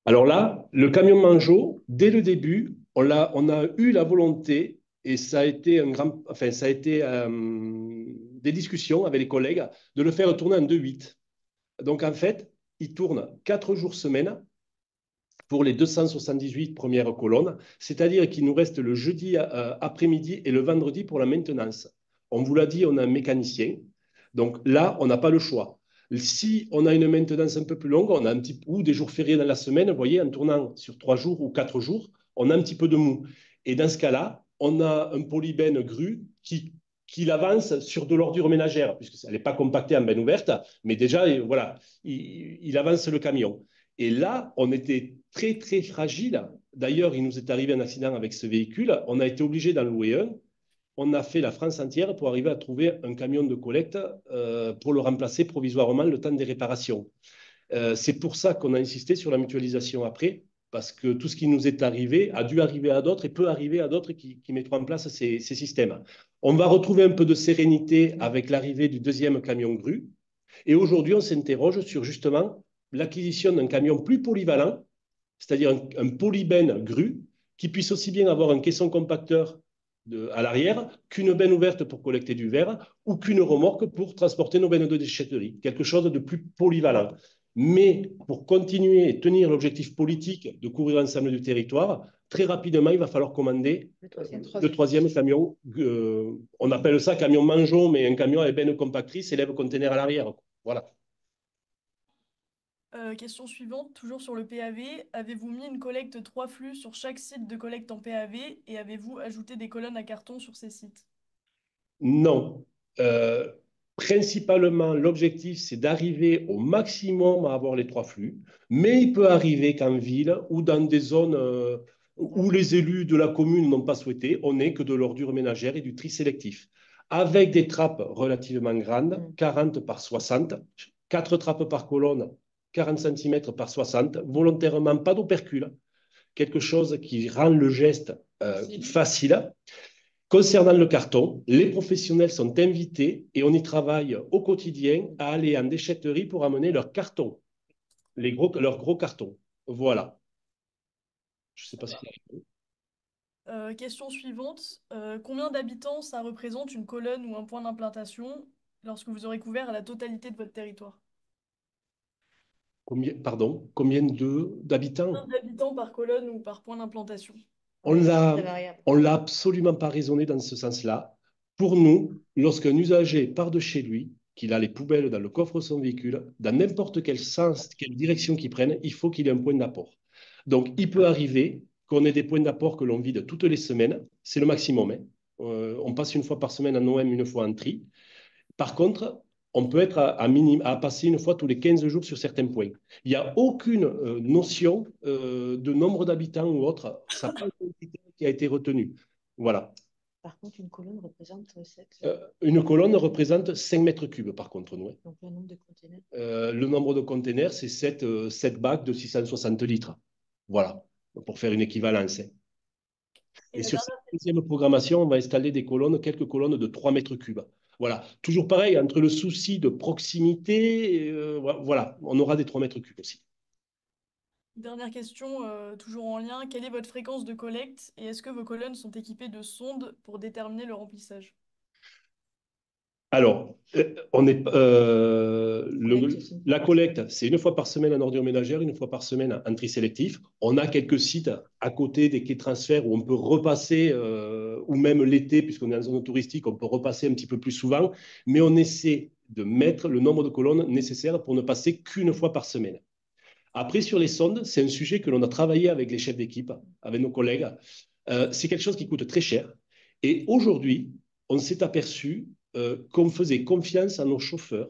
Alors là, le camion Manjo, dès le début, on a eu la volonté, et ça a été des discussions avec les collègues, de le faire tourner en 2/8. Donc en fait, il tourne 4 jours semaine pour les 278 premières colonnes, c'est-à-dire qu'il nous reste le jeudi après-midi et le vendredi pour la maintenance. On vous l'a dit, on a un mécanicien. Donc là, on n'a pas le choix. Si on a une maintenance un peu plus longue, on a ou des jours fériés dans la semaine, vous voyez, en tournant sur 3 jours ou 4 jours, on a un petit peu de mou. Et dans ce cas-là, on a un polybène grue qui avance sur de l'ordure ménagère, puisqu'elle n'est pas compactée en benne ouverte, mais déjà, voilà, il avance le camion. Et là, on était très, très fragile. D'ailleurs, il nous est arrivé un accident avec ce véhicule. On a été obligé d'en louer un. On a fait la France entière pour arriver à trouver un camion de collecte pour le remplacer provisoirement le temps des réparations. C'est pour ça qu'on a insisté sur la mutualisation après, parce que tout ce qui nous est arrivé a dû arriver à d'autres et peut arriver à d'autres qui mettront en place ces systèmes. On va retrouver un peu de sérénité avec l'arrivée du deuxième camion grue. Et aujourd'hui, on s'interroge sur justement l'acquisition d'un camion plus polyvalent, c'est-à-dire un polybène grue, qui puisse aussi bien avoir un caisson compacteur à l'arrière qu'une benne ouverte pour collecter du verre ou qu'une remorque pour transporter nos bennes de déchetterie. Quelque chose de plus polyvalent. Mais pour continuer et tenir l'objectif politique de couvrir l'ensemble du territoire, très rapidement, il va falloir commander le troisième camion. On appelle ça camion mangeon, mais un camion avec benne compactrice et lève-conteneur à l'arrière. Voilà.
Question suivante, toujours sur le PAV. Avez-vous mis une collecte 3 flux sur chaque site de collecte en PAV et avez-vous ajouté des colonnes à carton sur ces sites?
Non. Principalement, l'objectif, c'est d'arriver au maximum à avoir les 3 flux, mais il peut arriver qu'en ville ou dans des zones où les élus de la commune n'ont pas souhaité, on n'ait que de l'ordure ménagère et du tri sélectif. Avec des trappes relativement grandes, 40 par 60, 4 trappes par colonne, 40 cm par 60, volontairement pas d'opercule, quelque chose qui rend le geste facile. Concernant le carton, les professionnels sont invités et on y travaille au quotidien à aller en déchetterie pour amener leurs cartons, leurs gros cartons. Voilà. Je ne sais pas si c'est...
Question suivante. Combien d'habitants ça représente une colonne ou un point d'implantation lorsque vous aurez couvert la totalité de votre territoire?
Combien d'habitants?
Combien d'habitants par colonne ou par point d'implantation?
On l'a absolument pas raisonné dans ce sens-là. Pour nous, lorsqu'un usager part de chez lui, qu'il a les poubelles dans le coffre de son véhicule, dans n'importe quel sens, quelle direction qu'il prenne, il faut qu'il ait un point d'apport. Donc, il peut arriver qu'on ait des points d'apport que l'on vide toutes les semaines. C'est le maximum, hein. On passe une fois par semaine en OM, une fois en tri. Par contre, on peut être à passer une fois tous les 15 jours sur certains points. Il n'y a aucune notion de nombre d'habitants ou autre. Ça n'a pas été un critère qui a été retenu. Voilà.
Par contre, une colonne représente 7.
Une colonne représente 5 mètres cubes, par contre. Ouais.
Donc, le nombre de containers
le nombre de containers, c'est 7 bacs de 660 litres. Voilà, pour faire une équivalence. Et sur cette deuxième programmation, on va installer des colonnes, quelques colonnes de 3 mètres cubes. Voilà, toujours pareil, entre le souci de proximité, voilà, on aura des 3 mètres cubes aussi.
Dernière question, toujours en lien. Quelle est votre fréquence de collecte et est-ce que vos colonnes sont équipées de sondes pour déterminer le remplissage?
Alors, la collecte, c'est une fois par semaine en ordure ménagère, une fois par semaine en tri sélectif. On a quelques sites à côté des quais transferts où on peut repasser, ou même l'été, puisqu'on est en zone touristique, on peut repasser un petit peu plus souvent, mais on essaie de mettre le nombre de colonnes nécessaires pour ne passer qu'une fois par semaine. Après, sur les sondes, c'est un sujet que l'on a travaillé avec les chefs d'équipe, avec nos collègues. C'est quelque chose qui coûte très cher. Et aujourd'hui, on s'est aperçu qu'on faisait confiance à nos chauffeurs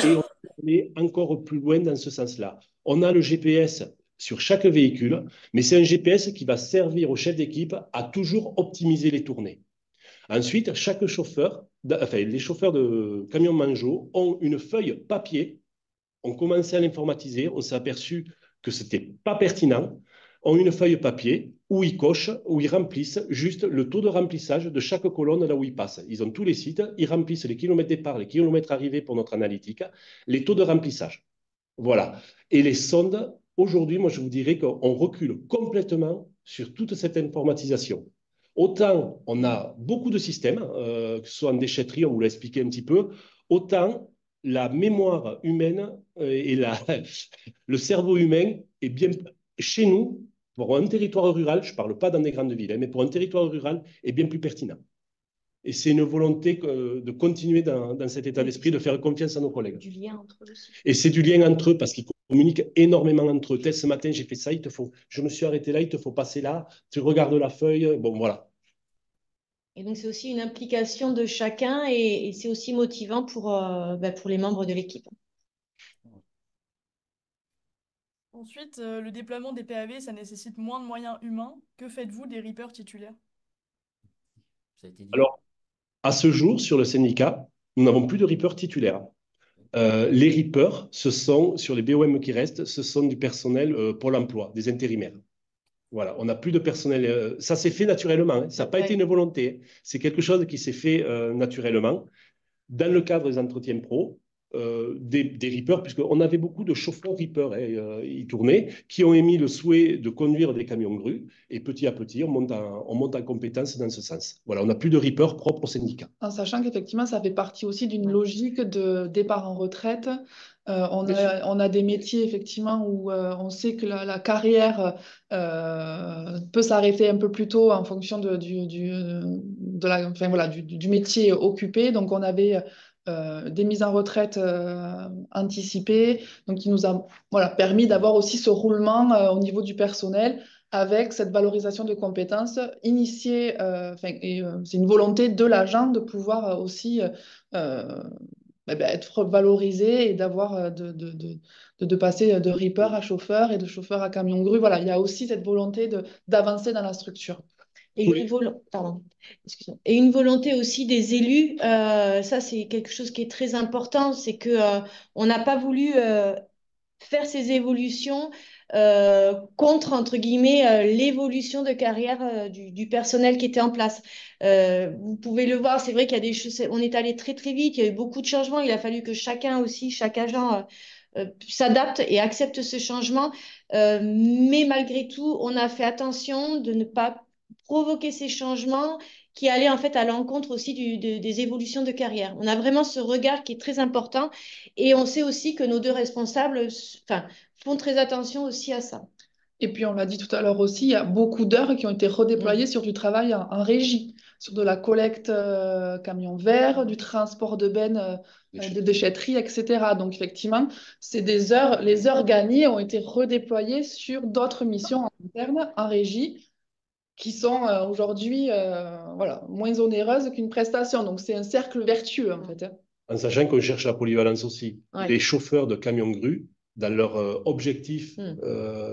et on allait encore plus loin dans ce sens-là. On a le GPS sur chaque véhicule, mais c'est un GPS qui va servir aux chefs d'équipe à toujours optimiser les tournées. Ensuite, chaque chauffeur, enfin, les chauffeurs de camions Manjo ont une feuille papier. On commençait à l'informatiser, on s'est aperçu que ce n'était pas pertinent. Ont une feuille papier où ils cochent, où ils remplissent juste le taux de remplissage de chaque colonne là où ils passent. Ils ont tous les sites, ils remplissent les kilomètres départ, les kilomètres arrivés pour notre analytique, les taux de remplissage. Voilà. Et les sondes, aujourd'hui, moi je vous dirais qu'on recule complètement sur toute cette informatisation. Autant on a beaucoup de systèmes, que ce soit en déchetterie, on vous l'a expliqué un petit peu, autant la mémoire humaine et le cerveau humain est bien chez nous, pour un territoire rural, je ne parle pas dans des grandes villes, hein, mais pour un territoire rural, est bien plus pertinent. Et c'est une volonté de continuer dans cet état d'esprit, de faire confiance à nos collègues.
Du lien entre eux aussi.
Et c'est du lien entre eux parce qu'ils communiquent énormément entre eux. Ce matin, j'ai fait ça, il te faut, je me suis arrêté là, il te faut passer là, tu regardes la feuille, bon voilà.
Et donc, c'est aussi une implication de chacun et c'est aussi motivant pour les membres de l'équipe.
Ensuite, le déploiement des PAV, ça nécessite moins de moyens humains. Que faites-vous des reapers titulaires?
Ça a été dit.
Alors, à ce jour, sur le syndicat, nous n'avons plus de reapers titulaires. Les reapers, sur les BOM qui restent, ce sont du personnel Pôle emploi, des intérimaires. Voilà, on n'a plus de personnel. Ça s'est fait naturellement, hein. Ça n'a pas été une volonté, hein. C'est quelque chose qui s'est fait naturellement dans le cadre des entretiens pro, des reapers, puisqu'on avait beaucoup de chauffeurs reapers, hein, ils tournaient, qui ont émis le souhait de conduire des camions grues, et petit à petit, on monte en compétence dans ce sens. Voilà, on n'a plus de reapers propres au syndicat.
En sachant qu'effectivement, ça fait partie aussi d'une logique de départ en retraite. On a des métiers, effectivement, où on sait que la carrière peut s'arrêter un peu plus tôt en fonction enfin, voilà, du métier occupé. Donc, on avait des mises en retraite anticipées, donc qui nous a permis d'avoir aussi ce roulement au niveau du personnel avec cette valorisation de compétences initiée, c'est une volonté de l'agent de pouvoir aussi être valorisé et d'avoir de passer de reaper à chauffeur et de chauffeur à camion grue. Voilà, il y a aussi cette volonté d'avancer dans la structure.
Et pardon. Excusez-moi. Et une volonté aussi des élus, ça c'est quelque chose qui est très important, c'est que on n'a pas voulu faire ces évolutions contre, entre guillemets, l'évolution de carrière du personnel qui était en place. Vous pouvez le voir, c'est vrai qu'il y a des choses, on est allé très très vite, il y a eu beaucoup de changements, il a fallu que chacun aussi, chaque agent s'adapte et accepte ce changement. Mais malgré tout, on a fait attention de ne pas provoquer ces changements qui allaient en fait à l'encontre aussi des évolutions de carrière. On a vraiment ce regard qui est très important et on sait aussi que nos deux responsables font très attention aussi à ça.
Et puis, on l'a dit tout à l'heure aussi, il y a beaucoup d'heures qui ont été redéployées sur du travail en régie, sur de la collecte camion vert, du transport de bennes de déchetterie, etc. Donc, effectivement, c'est des heures, les heures gagnées ont été redéployées sur d'autres missions internes en régie qui sont aujourd'hui moins onéreuses qu'une prestation. Donc, c'est un cercle vertueux, en fait.
En sachant qu'on cherche la polyvalence aussi.
Ouais.
Les chauffeurs de camions grues, dans leur objectif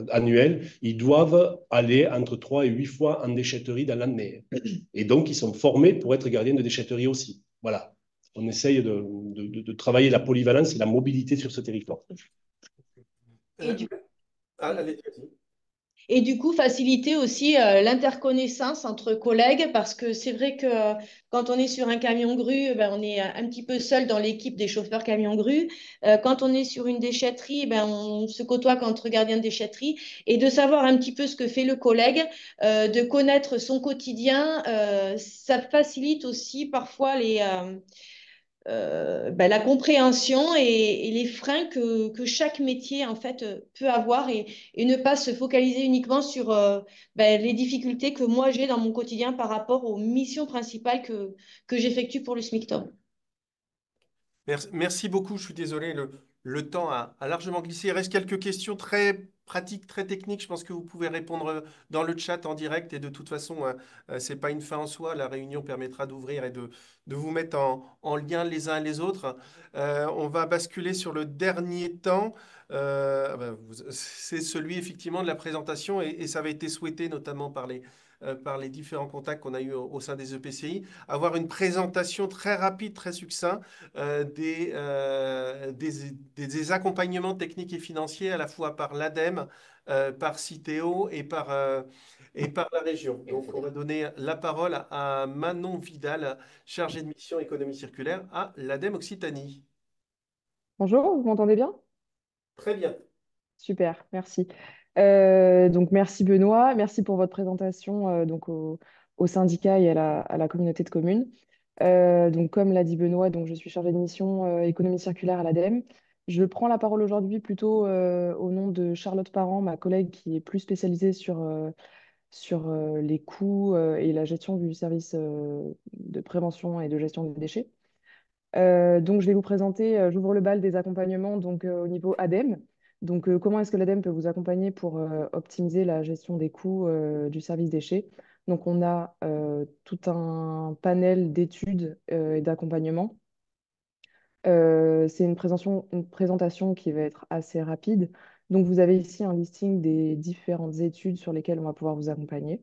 annuel, ils doivent aller entre 3 et 8 fois en déchetterie dans l'année. Et donc, ils sont formés pour être gardiens de déchetterie aussi. Voilà. On essaye de travailler la polyvalence et la mobilité sur ce territoire.
Et du coup, faciliter aussi l'interconnaissance entre collègues parce que c'est vrai que quand on est sur un camion grue, on est un petit peu seul dans l'équipe des chauffeurs camion grue. Quand on est sur une déchetterie, on se côtoie entre gardiens de déchetterie et de savoir un petit peu ce que fait le collègue, de connaître son quotidien, ça facilite aussi parfois la compréhension et les freins que chaque métier en fait peut avoir et ne pas se focaliser uniquement sur les difficultés que moi j'ai dans mon quotidien par rapport aux missions principales que j'effectue pour le SMICTOM.
Merci beaucoup, je suis désolé, le temps a largement glissé. Il reste quelques questions très pratiques, très techniques. Je pense que vous pouvez répondre dans le chat en direct et de toute façon, ce n'est pas une fin en soi. La réunion permettra d'ouvrir et de vous mettre en lien les uns les autres. On va basculer sur le dernier temps. C'est celui effectivement de la présentation et ça avait été souhaité notamment par les différents contacts qu'on a eus au sein des EPCI, avoir une présentation très rapide, très succincte des accompagnements techniques et financiers à la fois par l'ADEME, par Citeo et par la région. Donc, on va donner la parole à Manon Vidal, chargée de mission économie circulaire à l'ADEME Occitanie.
Bonjour, vous m'entendez bien?
Très bien.
Super, merci. Donc merci Benoît, merci pour votre présentation au syndicat et à la communauté de communes. Donc comme l'a dit Benoît, donc je suis chargée de mission économie circulaire à l'ADEME. Je prends la parole aujourd'hui plutôt au nom de Charlotte Parent, ma collègue qui est plus spécialisée sur les coûts et la gestion du service de prévention et de gestion des déchets. Donc, je vais vous présenter, j'ouvre le bal des accompagnements donc, au niveau ADEME. Donc, comment est-ce que l'ADEME peut vous accompagner pour optimiser la gestion des coûts du service déchets? Donc, on a tout un panel d'études et d'accompagnement. C'est une présentation qui va être assez rapide. Donc, vous avez ici un listing des différentes études sur lesquelles on va pouvoir vous accompagner.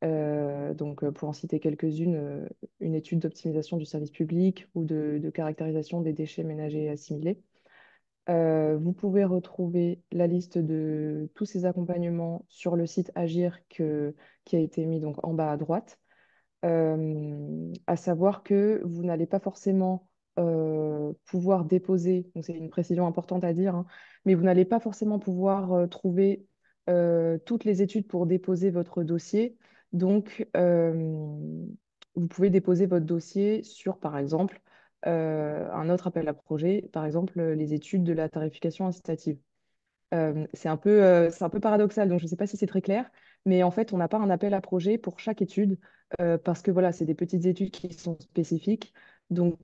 Donc, pour en citer quelques-unes, une étude d'optimisation du service public ou de caractérisation des déchets ménagers et assimilés. Vous pouvez retrouver la liste de tous ces accompagnements sur le site Agir qui a été mis donc en bas à droite. À savoir que vous n'allez pas forcément pouvoir déposer, donc c'est une précision importante à dire, hein, mais vous n'allez pas forcément pouvoir trouver toutes les études pour déposer votre dossier. Donc, vous pouvez déposer votre dossier sur, par exemple, un autre appel à projet, par exemple, les études de la tarification incitative. C'est un peu paradoxal, donc je ne sais pas si c'est très clair, mais en fait, on n'a pas un appel à projet pour chaque étude, parce que voilà, c'est des petites études qui sont spécifiques. Donc,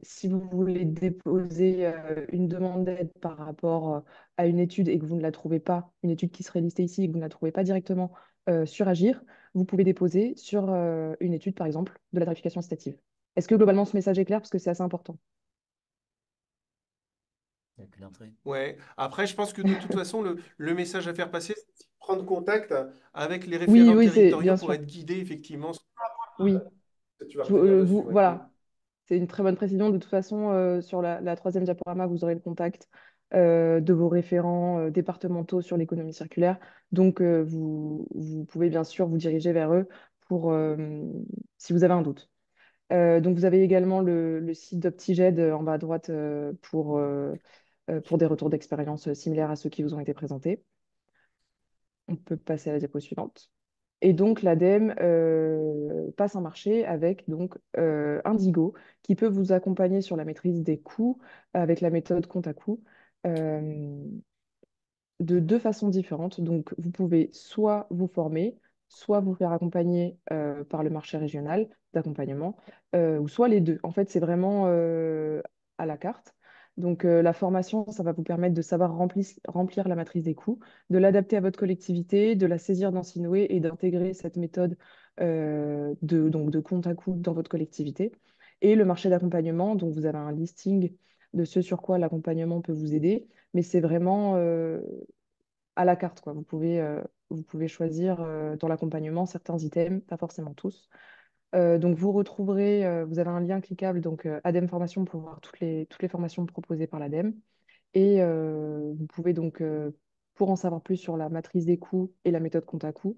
si vous voulez déposer une demande d'aide par rapport à une étude et que vous ne la trouvez pas, une étude qui serait listée ici et que vous ne la trouvez pas directement sur Agir, vous pouvez déposer sur une étude, par exemple, de la tarification incitative. Est-ce que globalement ce message est clair? Parce que c'est assez important.
Depuis l'entrée.
Ouais. Après, je pense que de toute façon, le message à faire passer, c'est de prendre contact avec les
Oui,
référents
oui, c'est
territoriaux
bien
pour
sûr.
être guidé effectivement.
Oui.
Tu vas retenir dessus. Ouais.
Voilà, c'est une très bonne précision. De toute façon, sur la troisième diaporama, vous aurez le contact de vos référents départementaux sur l'économie circulaire. Donc, vous pouvez bien sûr vous diriger vers eux pour, si vous avez un doute. Donc, vous avez également le site d'Optiged en bas à droite pour des retours d'expérience similaires à ceux qui vous ont été présentés. On peut passer à la diapo suivante. Et donc, l'ADEME passe un marché avec donc, Indigo, qui peut vous accompagner sur la maîtrise des coûts avec la méthode compte à coût euh, de deux façons différentes. Donc, vous pouvez soit vous former, soit vous faire accompagner par le marché régional d'accompagnement, ou soit les deux. En fait, c'est vraiment à la carte. Donc, la formation, ça va vous permettre de savoir remplir la matrice des coûts, de l'adapter à votre collectivité, de la saisir dans Sinoway et d'intégrer cette méthode donc de compte à coût dans votre collectivité. Et le marché d'accompagnement, donc vous avez un listing de ce sur quoi l'accompagnement peut vous aider, mais c'est vraiment à la carte, quoi. Vous pouvez choisir dans l'accompagnement certains items, pas forcément tous. Donc vous retrouverez, vous avez un lien cliquable, donc ADEME Formation pour voir toutes les formations proposées par l'ADEME. Et vous pouvez donc, pour en savoir plus sur la matrice des coûts et la méthode compte à coût,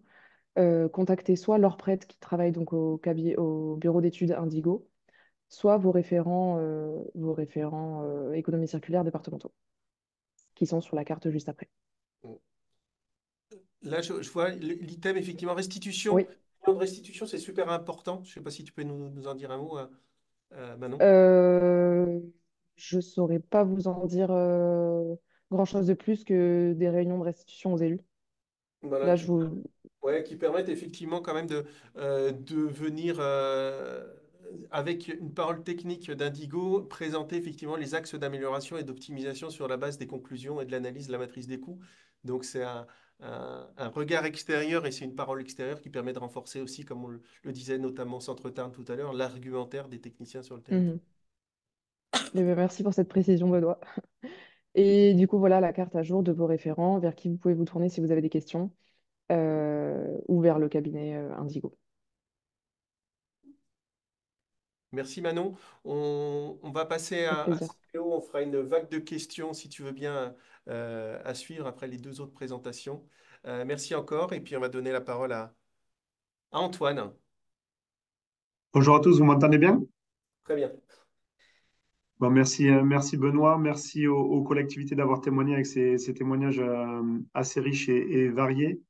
contacter soit Laure Prête qui travaille donc au bureau d'études Indigo, soit vos référents économie circulaire départementaux, qui sont sur la carte juste après.
Là, je vois l'item, effectivement, restitution.
Oui.
De restitution, c'est super important. Je ne sais pas si tu peux nous en dire un mot, Manon.
Euh, je ne saurais pas vous en dire grand-chose de plus que des réunions de restitution aux élus.
Voilà,
Là, je vous...
ouais, qui permettent effectivement quand même de venir avec une parole technique d'Indigo, présenter effectivement les axes d'amélioration et d'optimisation sur la base des conclusions et de l'analyse de la matrice des coûts. Donc c'est un regard extérieur et c'est une parole extérieure qui permet de renforcer aussi, comme on le disait notamment Centre Tarn tout à l'heure, l'argumentaire des techniciens sur le territoire.
Mhm. Eh bien, merci pour cette précision, Benoît. Et du coup, voilà la carte à jour de vos référents, vers qui vous pouvez vous tourner si vous avez des questions, ou vers le cabinet Indigo.
Merci Manon. On va passer
Avec
à
plaisir.
Céléo. On fera une vague de questions si tu veux bien à suivre après les deux autres présentations. Merci encore et puis on va donner la parole à Antoine.
Bonjour à tous, vous m'entendez bien?
Très bien.
Bon, merci, merci Benoît, merci aux collectivités d'avoir témoigné avec ces témoignages assez riches et variés.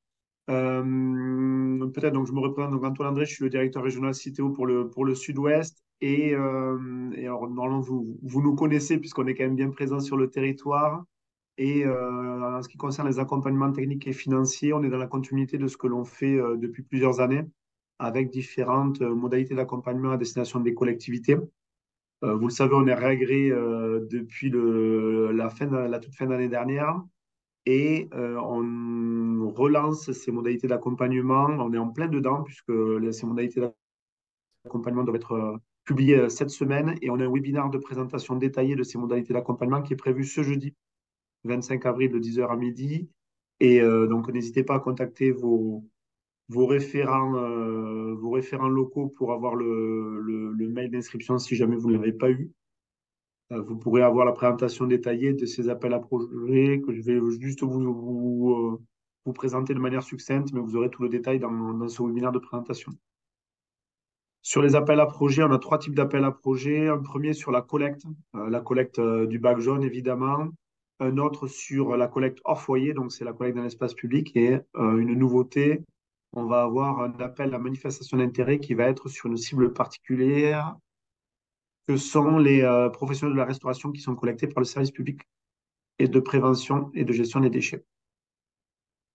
Peut-être, donc je me représente, donc Antoine André, je suis le directeur régional Citeo pour le Sud-Ouest. Et alors, normalement, vous nous connaissez puisqu'on est quand même bien présent sur le territoire. Et en ce qui concerne les accompagnements techniques et financiers, on est dans la continuité de ce que l'on fait depuis plusieurs années avec différentes modalités d'accompagnement à destination des collectivités. Vous le savez, on est réagréé depuis la toute fin d'année dernière et on relance ces modalités d'accompagnement. On est en plein dedans puisque ces modalités d'accompagnement doivent être publiées cette semaine et on a un webinaire de présentation détaillée de ces modalités d'accompagnement qui est prévu ce jeudi 25 avril de 10h à midi. Et donc, n'hésitez pas à contacter vos référents locaux pour avoir le mail d'inscription si jamais vous ne l'avez pas eu. Vous pourrez avoir la présentation détaillée de ces appels à projets que je vais juste vous présenter de manière succincte, mais vous aurez tout le détail dans ce webinaire de présentation. Sur les appels à projets, on a 3 types d'appels à projets. Un premier sur la collecte du bac jaune, évidemment. Un autre sur la collecte hors foyer, donc c'est la collecte dans l'espace public. Et une nouveauté, on va avoir un appel à manifestation d'intérêt qui va être sur une cible particulière, que sont les professionnels de la restauration qui sont collectés par le service public et de prévention et de gestion des déchets.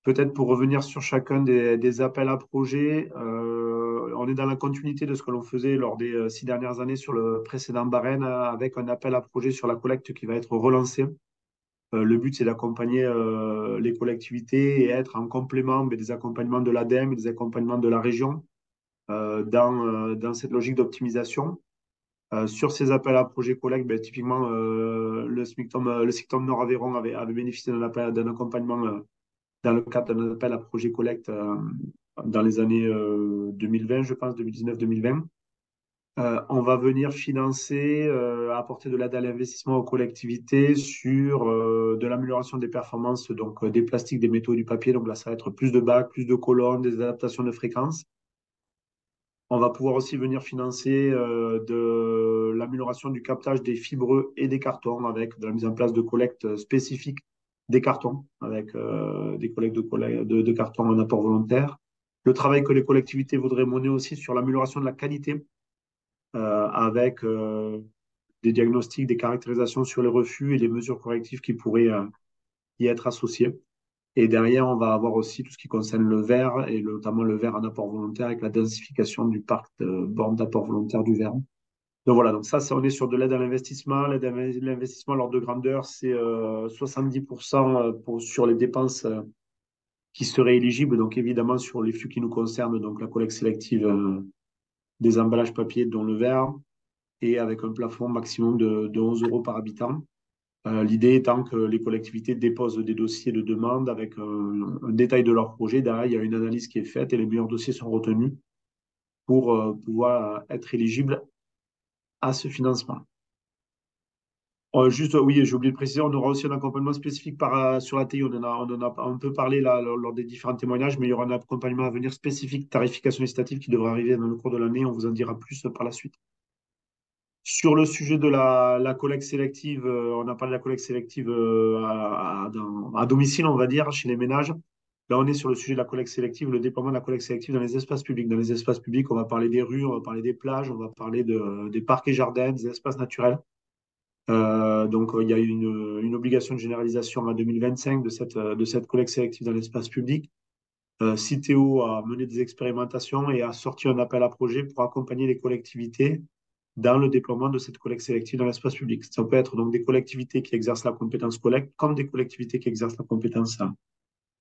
Peut-être pour revenir sur chacun des appels à projets, on est dans la continuité de ce que l'on faisait lors des 6 dernières années sur le précédent Barème, avec un appel à projet sur la collecte qui va être relancé. Le but, c'est d'accompagner les collectivités et être en complément des accompagnements de l'ADEME et des accompagnements de la région dans cette logique d'optimisation. Sur ces appels à projets collecte, typiquement, le SMICTOM Nord-Aveyron avait bénéficié d'un accompagnement dans le cadre d'un appel à projet collecte dans les années 2020, je pense, 2019-2020. On va venir financer, apporter de l'aide à l'investissement aux collectivités sur de l'amélioration des performances, donc des plastiques, des métaux, du papier. Donc là, ça va être plus de bacs, plus de colonnes, des adaptations de fréquences. On va pouvoir aussi venir financer de l'amélioration du captage des fibreux et des cartons avec de la mise en place de collectes spécifiques des cartons, avec des collectes de cartons en apport volontaire. Le travail que les collectivités voudraient mener aussi sur l'amélioration de la qualité avec des diagnostics, des caractérisations sur les refus et les mesures correctives qui pourraient y être associées. Et derrière, on va avoir aussi tout ce qui concerne le verre, et notamment le verre en apport volontaire avec la densification du parc de bornes d'apport volontaire du verre. Donc voilà, donc ça on est sur de l'aide à l'investissement. L'aide à l'investissement, l'ordre de grandeur, c'est 70% sur les dépenses qui seraient éligibles. Donc évidemment, sur les flux qui nous concernent, donc la collecte sélective des emballages papier, dont le verre, et avec un plafond maximum de 11 euros par habitant. L'idée étant que les collectivités déposent des dossiers de demande avec un détail de leur projet. Derrière, il y a une analyse qui est faite et les meilleurs dossiers sont retenus pour pouvoir être éligibles à ce financement. Juste, oui, j'ai oublié de préciser, on aura aussi un accompagnement spécifique sur la TI. On en a un peu parlé là, lors des différents témoignages, mais il y aura un accompagnement à venir spécifique, tarification législative, qui devrait arriver dans le cours de l'année. On vous en dira plus par la suite. Sur le sujet de la collecte sélective, on a parlé de la collecte sélective à domicile, on va dire, chez les ménages. Là, on est sur le sujet de la collecte sélective, le déploiement de la collecte sélective dans les espaces publics. Dans les espaces publics, on va parler des rues, on va parler des plages, on va parler des parcs et jardins, des espaces naturels. Donc, il y a une obligation de généralisation en 2025 de cette collecte sélective dans l'espace public. Citeo a mené des expérimentations et a sorti un appel à projet pour accompagner les collectivités dans le déploiement de cette collecte sélective dans l'espace public. Ça peut être donc des collectivités qui exercent la compétence collecte, comme des collectivités qui exercent la compétence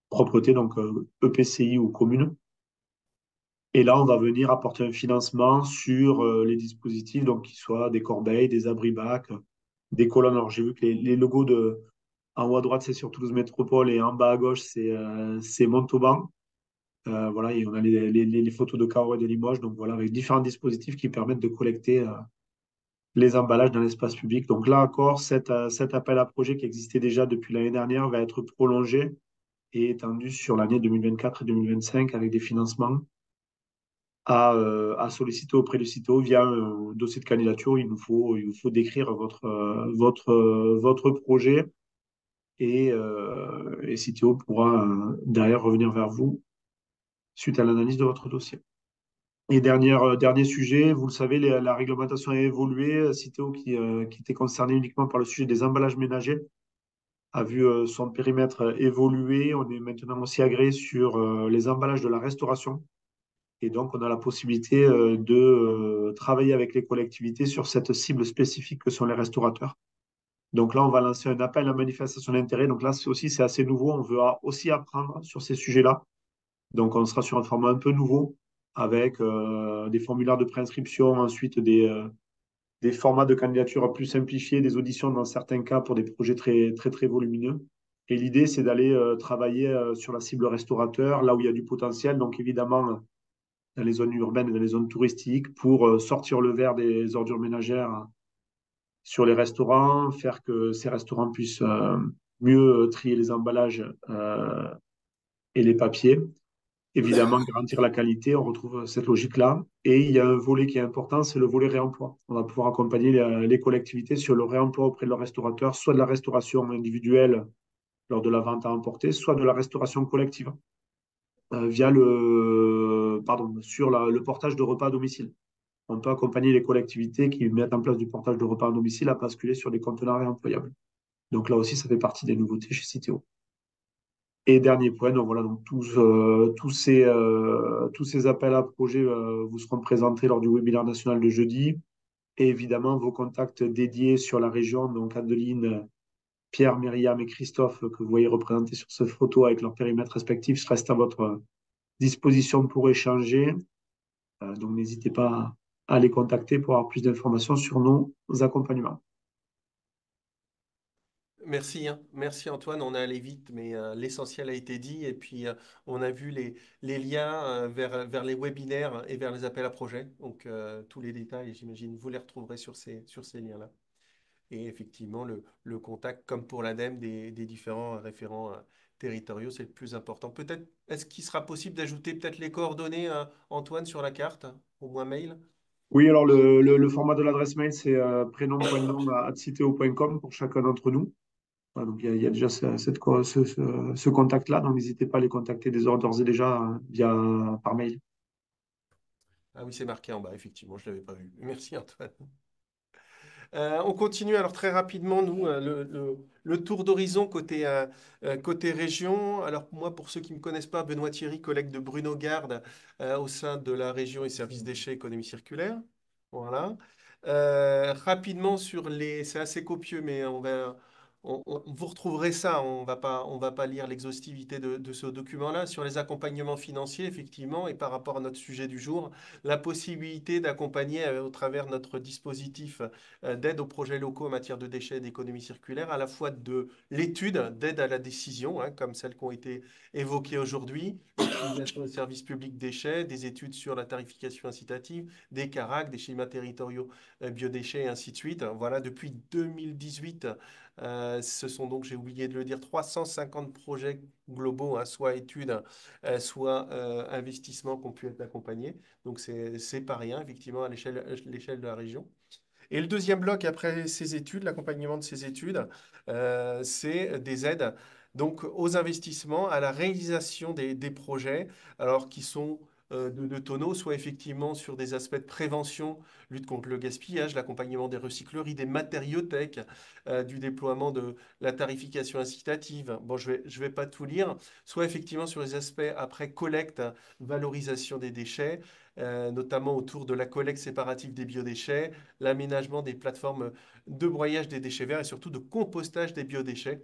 propreté, donc EPCI ou commune. Et là, on va venir apporter un financement sur les dispositifs, donc qui soient des corbeilles, des abris-bacs, des colonnes. Alors, j'ai vu que les logos en haut à droite, c'est sur Toulouse Métropole, et en bas à gauche, c'est Montauban. Voilà, et on a les photos de Cahors et de Limoges, donc voilà, avec différents dispositifs qui permettent de collecter les emballages dans l'espace public. Donc là encore, cet appel à projet qui existait déjà depuis l'année dernière va être prolongé et étendu sur l'année 2024 et 2025 avec des financements à solliciter auprès du CITO via un dossier de candidature. Il vous faut décrire votre projet et CITO pourra derrière revenir vers vous suite à l'analyse de votre dossier. Et dernier sujet, vous le savez, la réglementation a évolué. Citeo, qui était concerné uniquement par le sujet des emballages ménagers, a vu son périmètre évoluer. On est maintenant aussi agréé sur les emballages de la restauration. Et donc, on a la possibilité de travailler avec les collectivités sur cette cible spécifique que sont les restaurateurs. Donc là, on va lancer un appel à manifestation d'intérêt. Donc là, c'est assez nouveau. On veut aussi apprendre sur ces sujets-là. Donc, on sera sur un format un peu nouveau avec des formulaires de préinscription, ensuite des formats de candidature plus simplifiés, des auditions dans certains cas pour des projets très, très, très volumineux. Et l'idée, c'est d'aller travailler sur la cible restaurateur, là où il y a du potentiel. Donc, évidemment, dans les zones urbaines et dans les zones touristiques, pour sortir le verre des ordures ménagères sur les restaurants, faire que ces restaurants puissent mieux trier les emballages et les papiers. Évidemment, garantir la qualité, on retrouve cette logique-là. Et il y a un volet qui est important, c'est le volet réemploi. On va pouvoir accompagner les collectivités sur le réemploi auprès de leurs restaurateurs, soit de la restauration individuelle lors de la vente à emporter, soit de la restauration collective via le portage de repas à domicile. On peut accompagner les collectivités qui mettent en place du portage de repas à domicile à basculer sur des conteneurs réemployables. Donc là aussi, ça fait partie des nouveautés chez Citeo. Et dernier point, donc voilà, donc tous ces appels à projets vous seront présentés lors du webinaire national de jeudi. Et évidemment, vos contacts dédiés sur la région, donc Adeline, Pierre, Myriam et Christophe, que vous voyez représentés sur cette photo avec leur périmètre respectif, restent à votre disposition pour échanger. Donc n'hésitez pas à les contacter pour avoir plus d'informations sur nos accompagnements.
Merci, hein. Merci Antoine, on est allé vite, mais l'essentiel a été dit. Et puis, on a vu les liens vers les webinaires et vers les appels à projets. Donc, tous les détails, j'imagine, vous les retrouverez sur ces liens-là. Et effectivement, le contact, comme pour l'ADEME, des différents référents territoriaux, c'est le plus important. Peut-être, est-ce qu'il sera possible d'ajouter peut-être les coordonnées, Antoine, sur la carte, au moins mail?
Oui, alors le format de l'adresse mail, c'est prénom.nom@citeo.com pour chacun d'entre nous. Voilà, donc il y a déjà ce contact-là, donc n'hésitez pas à les contacter d'ores et déjà par mail.
Ah oui, c'est marqué en bas, effectivement, je ne l'avais pas vu. Merci Antoine. On continue alors très rapidement, nous, le tour d'horizon côté région. Alors moi, pour ceux qui ne me connaissent pas, Benoît Thierry, collègue de Bruno Garde au sein de la région et service déchets économie circulaire. Voilà. Rapidement c'est assez copieux, mais vous retrouverez ça. On va pas lire l'exhaustivité de ce document-là. Sur les accompagnements financiers, effectivement, et par rapport à notre sujet du jour, la possibilité d'accompagner au travers de notre dispositif d'aide aux projets locaux en matière de déchets et d'économie circulaire, à la fois de l'étude d'aide à la décision, hein, comme celles qui ont été évoquées aujourd'hui, l'utilisation des services publics déchets, des études sur la tarification incitative, des CARAC, des schémas territoriaux biodéchets, et ainsi de suite. Voilà, depuis 2018, ce sont donc, j'ai oublié de le dire, 350 projets globaux, hein, soit études, soit investissements qui ont pu être accompagnés. Donc, c'est pas rien, effectivement, à l'échelle de la région. Et le deuxième bloc, après ces études, l'accompagnement de ces études, c'est des aides donc, aux investissements, à la réalisation des projets, alors qui sont de tonneaux, soit effectivement sur des aspects de prévention, lutte contre le gaspillage, l'accompagnement des recycleries, des matériothèques, du déploiement de la tarification incitative. Bon, je vais pas tout lire. Soit effectivement sur les aspects après collecte, valorisation des déchets, notamment autour de la collecte séparative des biodéchets, l'aménagement des plateformes de broyage des déchets verts et surtout de compostage des biodéchets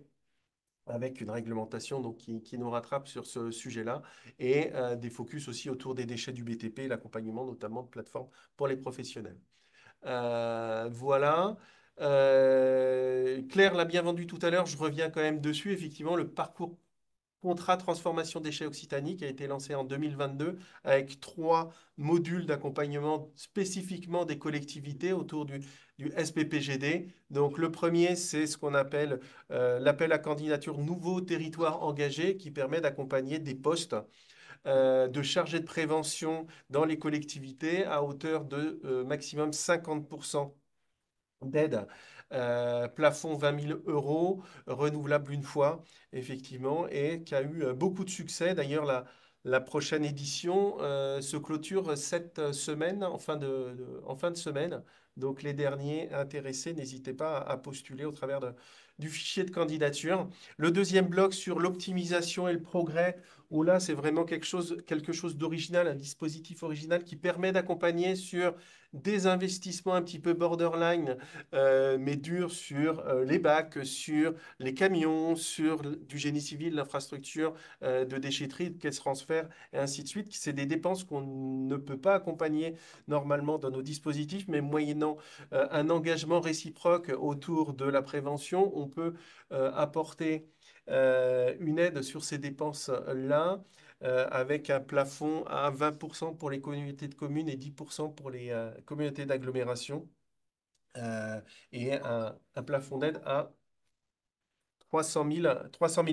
avec une réglementation donc, qui nous rattrape sur ce sujet-là, et des focus aussi autour des déchets du BTP, l'accompagnement notamment de plateformes pour les professionnels. Voilà. Claire l'a bien vendu tout à l'heure, je reviens quand même dessus. Effectivement, le parcours contrat transformation déchets Occitanie qui a été lancé en 2022 avec 3 modules d'accompagnement spécifiquement des collectivités autour du SPPGD. Donc le premier, c'est ce qu'on appelle l'appel à candidature nouveau territoire engagé qui permet d'accompagner des postes de chargés de prévention dans les collectivités à hauteur de maximum 50% d'aide, plafond 20 000 euros, renouvelable une fois, effectivement, et qui a eu beaucoup de succès. D'ailleurs, La prochaine édition se clôture cette semaine, en fin de semaine. Donc les derniers intéressés, n'hésitez pas à postuler au travers du fichier de candidature. Le deuxième bloc sur l'optimisation et le progrès, où là c'est vraiment quelque chose d'original, un dispositif original qui permet d'accompagner sur des investissements un petit peu borderline, mais durs sur les bacs, sur les camions, sur du génie civil, l'infrastructure de déchetterie, de caisse transfert, et ainsi de suite. C'est des dépenses qu'on ne peut pas accompagner normalement dans nos dispositifs, mais moyennant un engagement réciproque autour de la prévention, on peut apporter une aide sur ces dépenses-là. Avec un plafond à 20% pour les communautés de communes et 10% pour les communautés d'agglomération, et un plafond d'aide à 300 000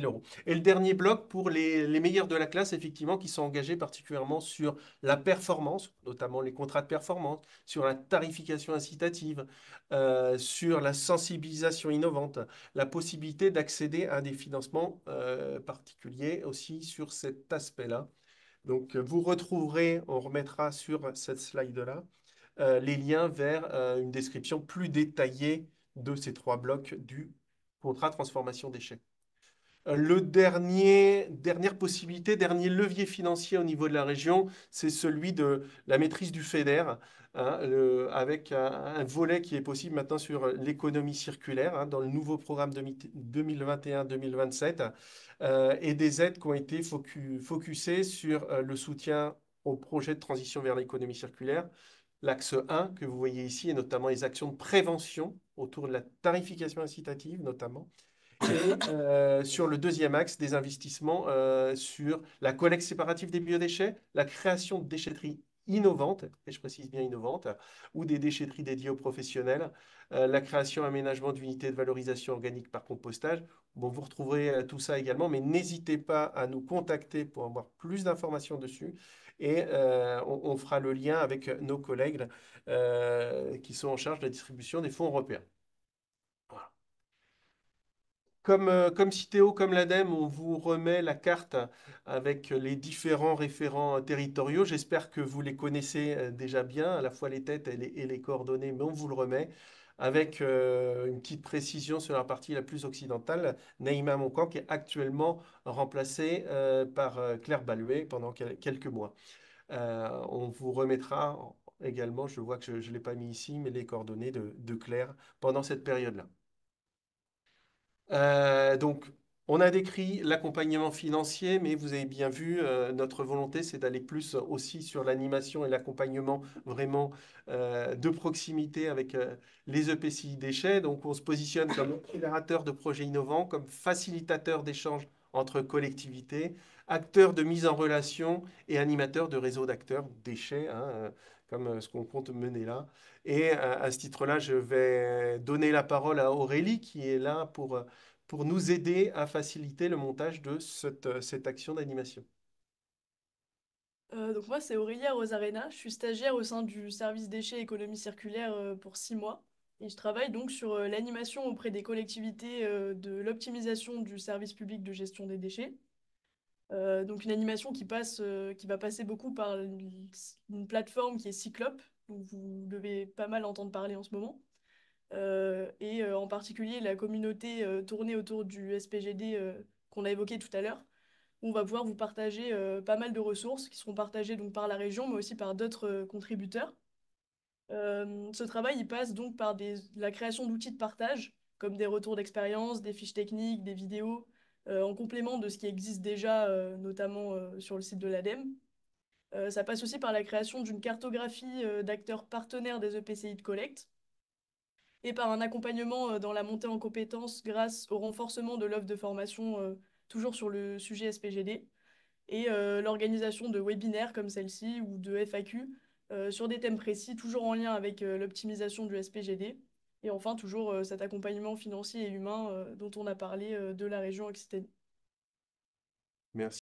euros. Et le dernier bloc pour les meilleurs de la classe, effectivement, qui sont engagés particulièrement sur la performance, notamment les contrats de performance, sur la tarification incitative, sur la sensibilisation innovante, la possibilité d'accéder à des financements particuliers aussi sur cet aspect-là. Donc, vous retrouverez, on remettra sur cette slide-là, les liens vers une description plus détaillée de ces 3 blocs du contrat transformation déchets. Dernière possibilité, dernier levier financier au niveau de la région, c'est celui de la maîtrise du FEDER, hein, avec un volet qui est possible maintenant sur l'économie circulaire, hein, dans le nouveau programme 2021-2027, et des aides qui ont été focusées sur le soutien au projet de transition vers l'économie circulaire. L'axe 1 que vous voyez ici, et notamment les actions de prévention autour de la tarification incitative, notamment. Et sur le deuxième axe, des investissements sur la collecte séparative des biodéchets, la création de déchetteries innovantes, et je précise bien innovantes, ou des déchetteries dédiées aux professionnels, la création et aménagement d'unités de valorisation organique par compostage. Bon, vous retrouverez tout ça également, mais n'hésitez pas à nous contacter pour avoir plus d'informations dessus. Et on fera le lien avec nos collègues qui sont en charge de la distribution des fonds européens. Comme Citeo, comme l'ADEME, on vous remet la carte avec les différents référents territoriaux. J'espère que vous les connaissez déjà bien, à la fois les têtes et les coordonnées, mais on vous le remet avec une petite précision sur la partie la plus occidentale, Naïma Moncan, qui est actuellement remplacée par Claire Baluet pendant quelques mois. On vous remettra également, je vois que je ne l'ai pas mis ici, mais les coordonnées de Claire pendant cette période-là. Donc, on a décrit l'accompagnement financier, mais vous avez bien vu, notre volonté, c'est d'aller plus aussi sur l'animation et l'accompagnement vraiment de proximité avec les EPCI déchets. Donc, on se positionne comme accélérateur de projets innovants, comme facilitateur d'échanges entre collectivités, acteur de mise en relation et animateur de réseaux d'acteurs déchets, hein, comme ce qu'on compte mener là. Et à ce titre-là, je vais donner la parole à Aurélie, qui est là pour nous aider à faciliter le montage de cette action d'animation.
Donc moi, c'est Aurélia Rosarena. Je suis stagiaire au sein du service déchets économie circulaire pour 6 mois. Et je travaille donc sur l'animation auprès des collectivités de l'optimisation du service public de gestion des déchets. Donc une animation qui va passer beaucoup par une plateforme qui est Cyclope, dont vous devez pas mal entendre parler en ce moment. Et en particulier la communauté tournée autour du SPGD qu'on a évoqué tout à l'heure. On va pouvoir vous partager pas mal de ressources qui seront partagées donc par la région, mais aussi par d'autres contributeurs. Ce travail, il passe donc par la création d'outils de partage, comme des retours d'expérience, des fiches techniques, des vidéos, en complément de ce qui existe déjà, notamment sur le site de l'ADEME. Ça passe aussi par la création d'une cartographie d'acteurs partenaires des EPCI de collecte, et par un accompagnement dans la montée en compétences grâce au renforcement de l'offre de formation, toujours sur le sujet SPGD, et l'organisation de webinaires comme celle-ci ou de FAQ sur des thèmes précis, toujours en lien avec l'optimisation du SPGD. Et enfin, toujours cet accompagnement financier et humain dont on a parlé de la région Occitanie.
Merci.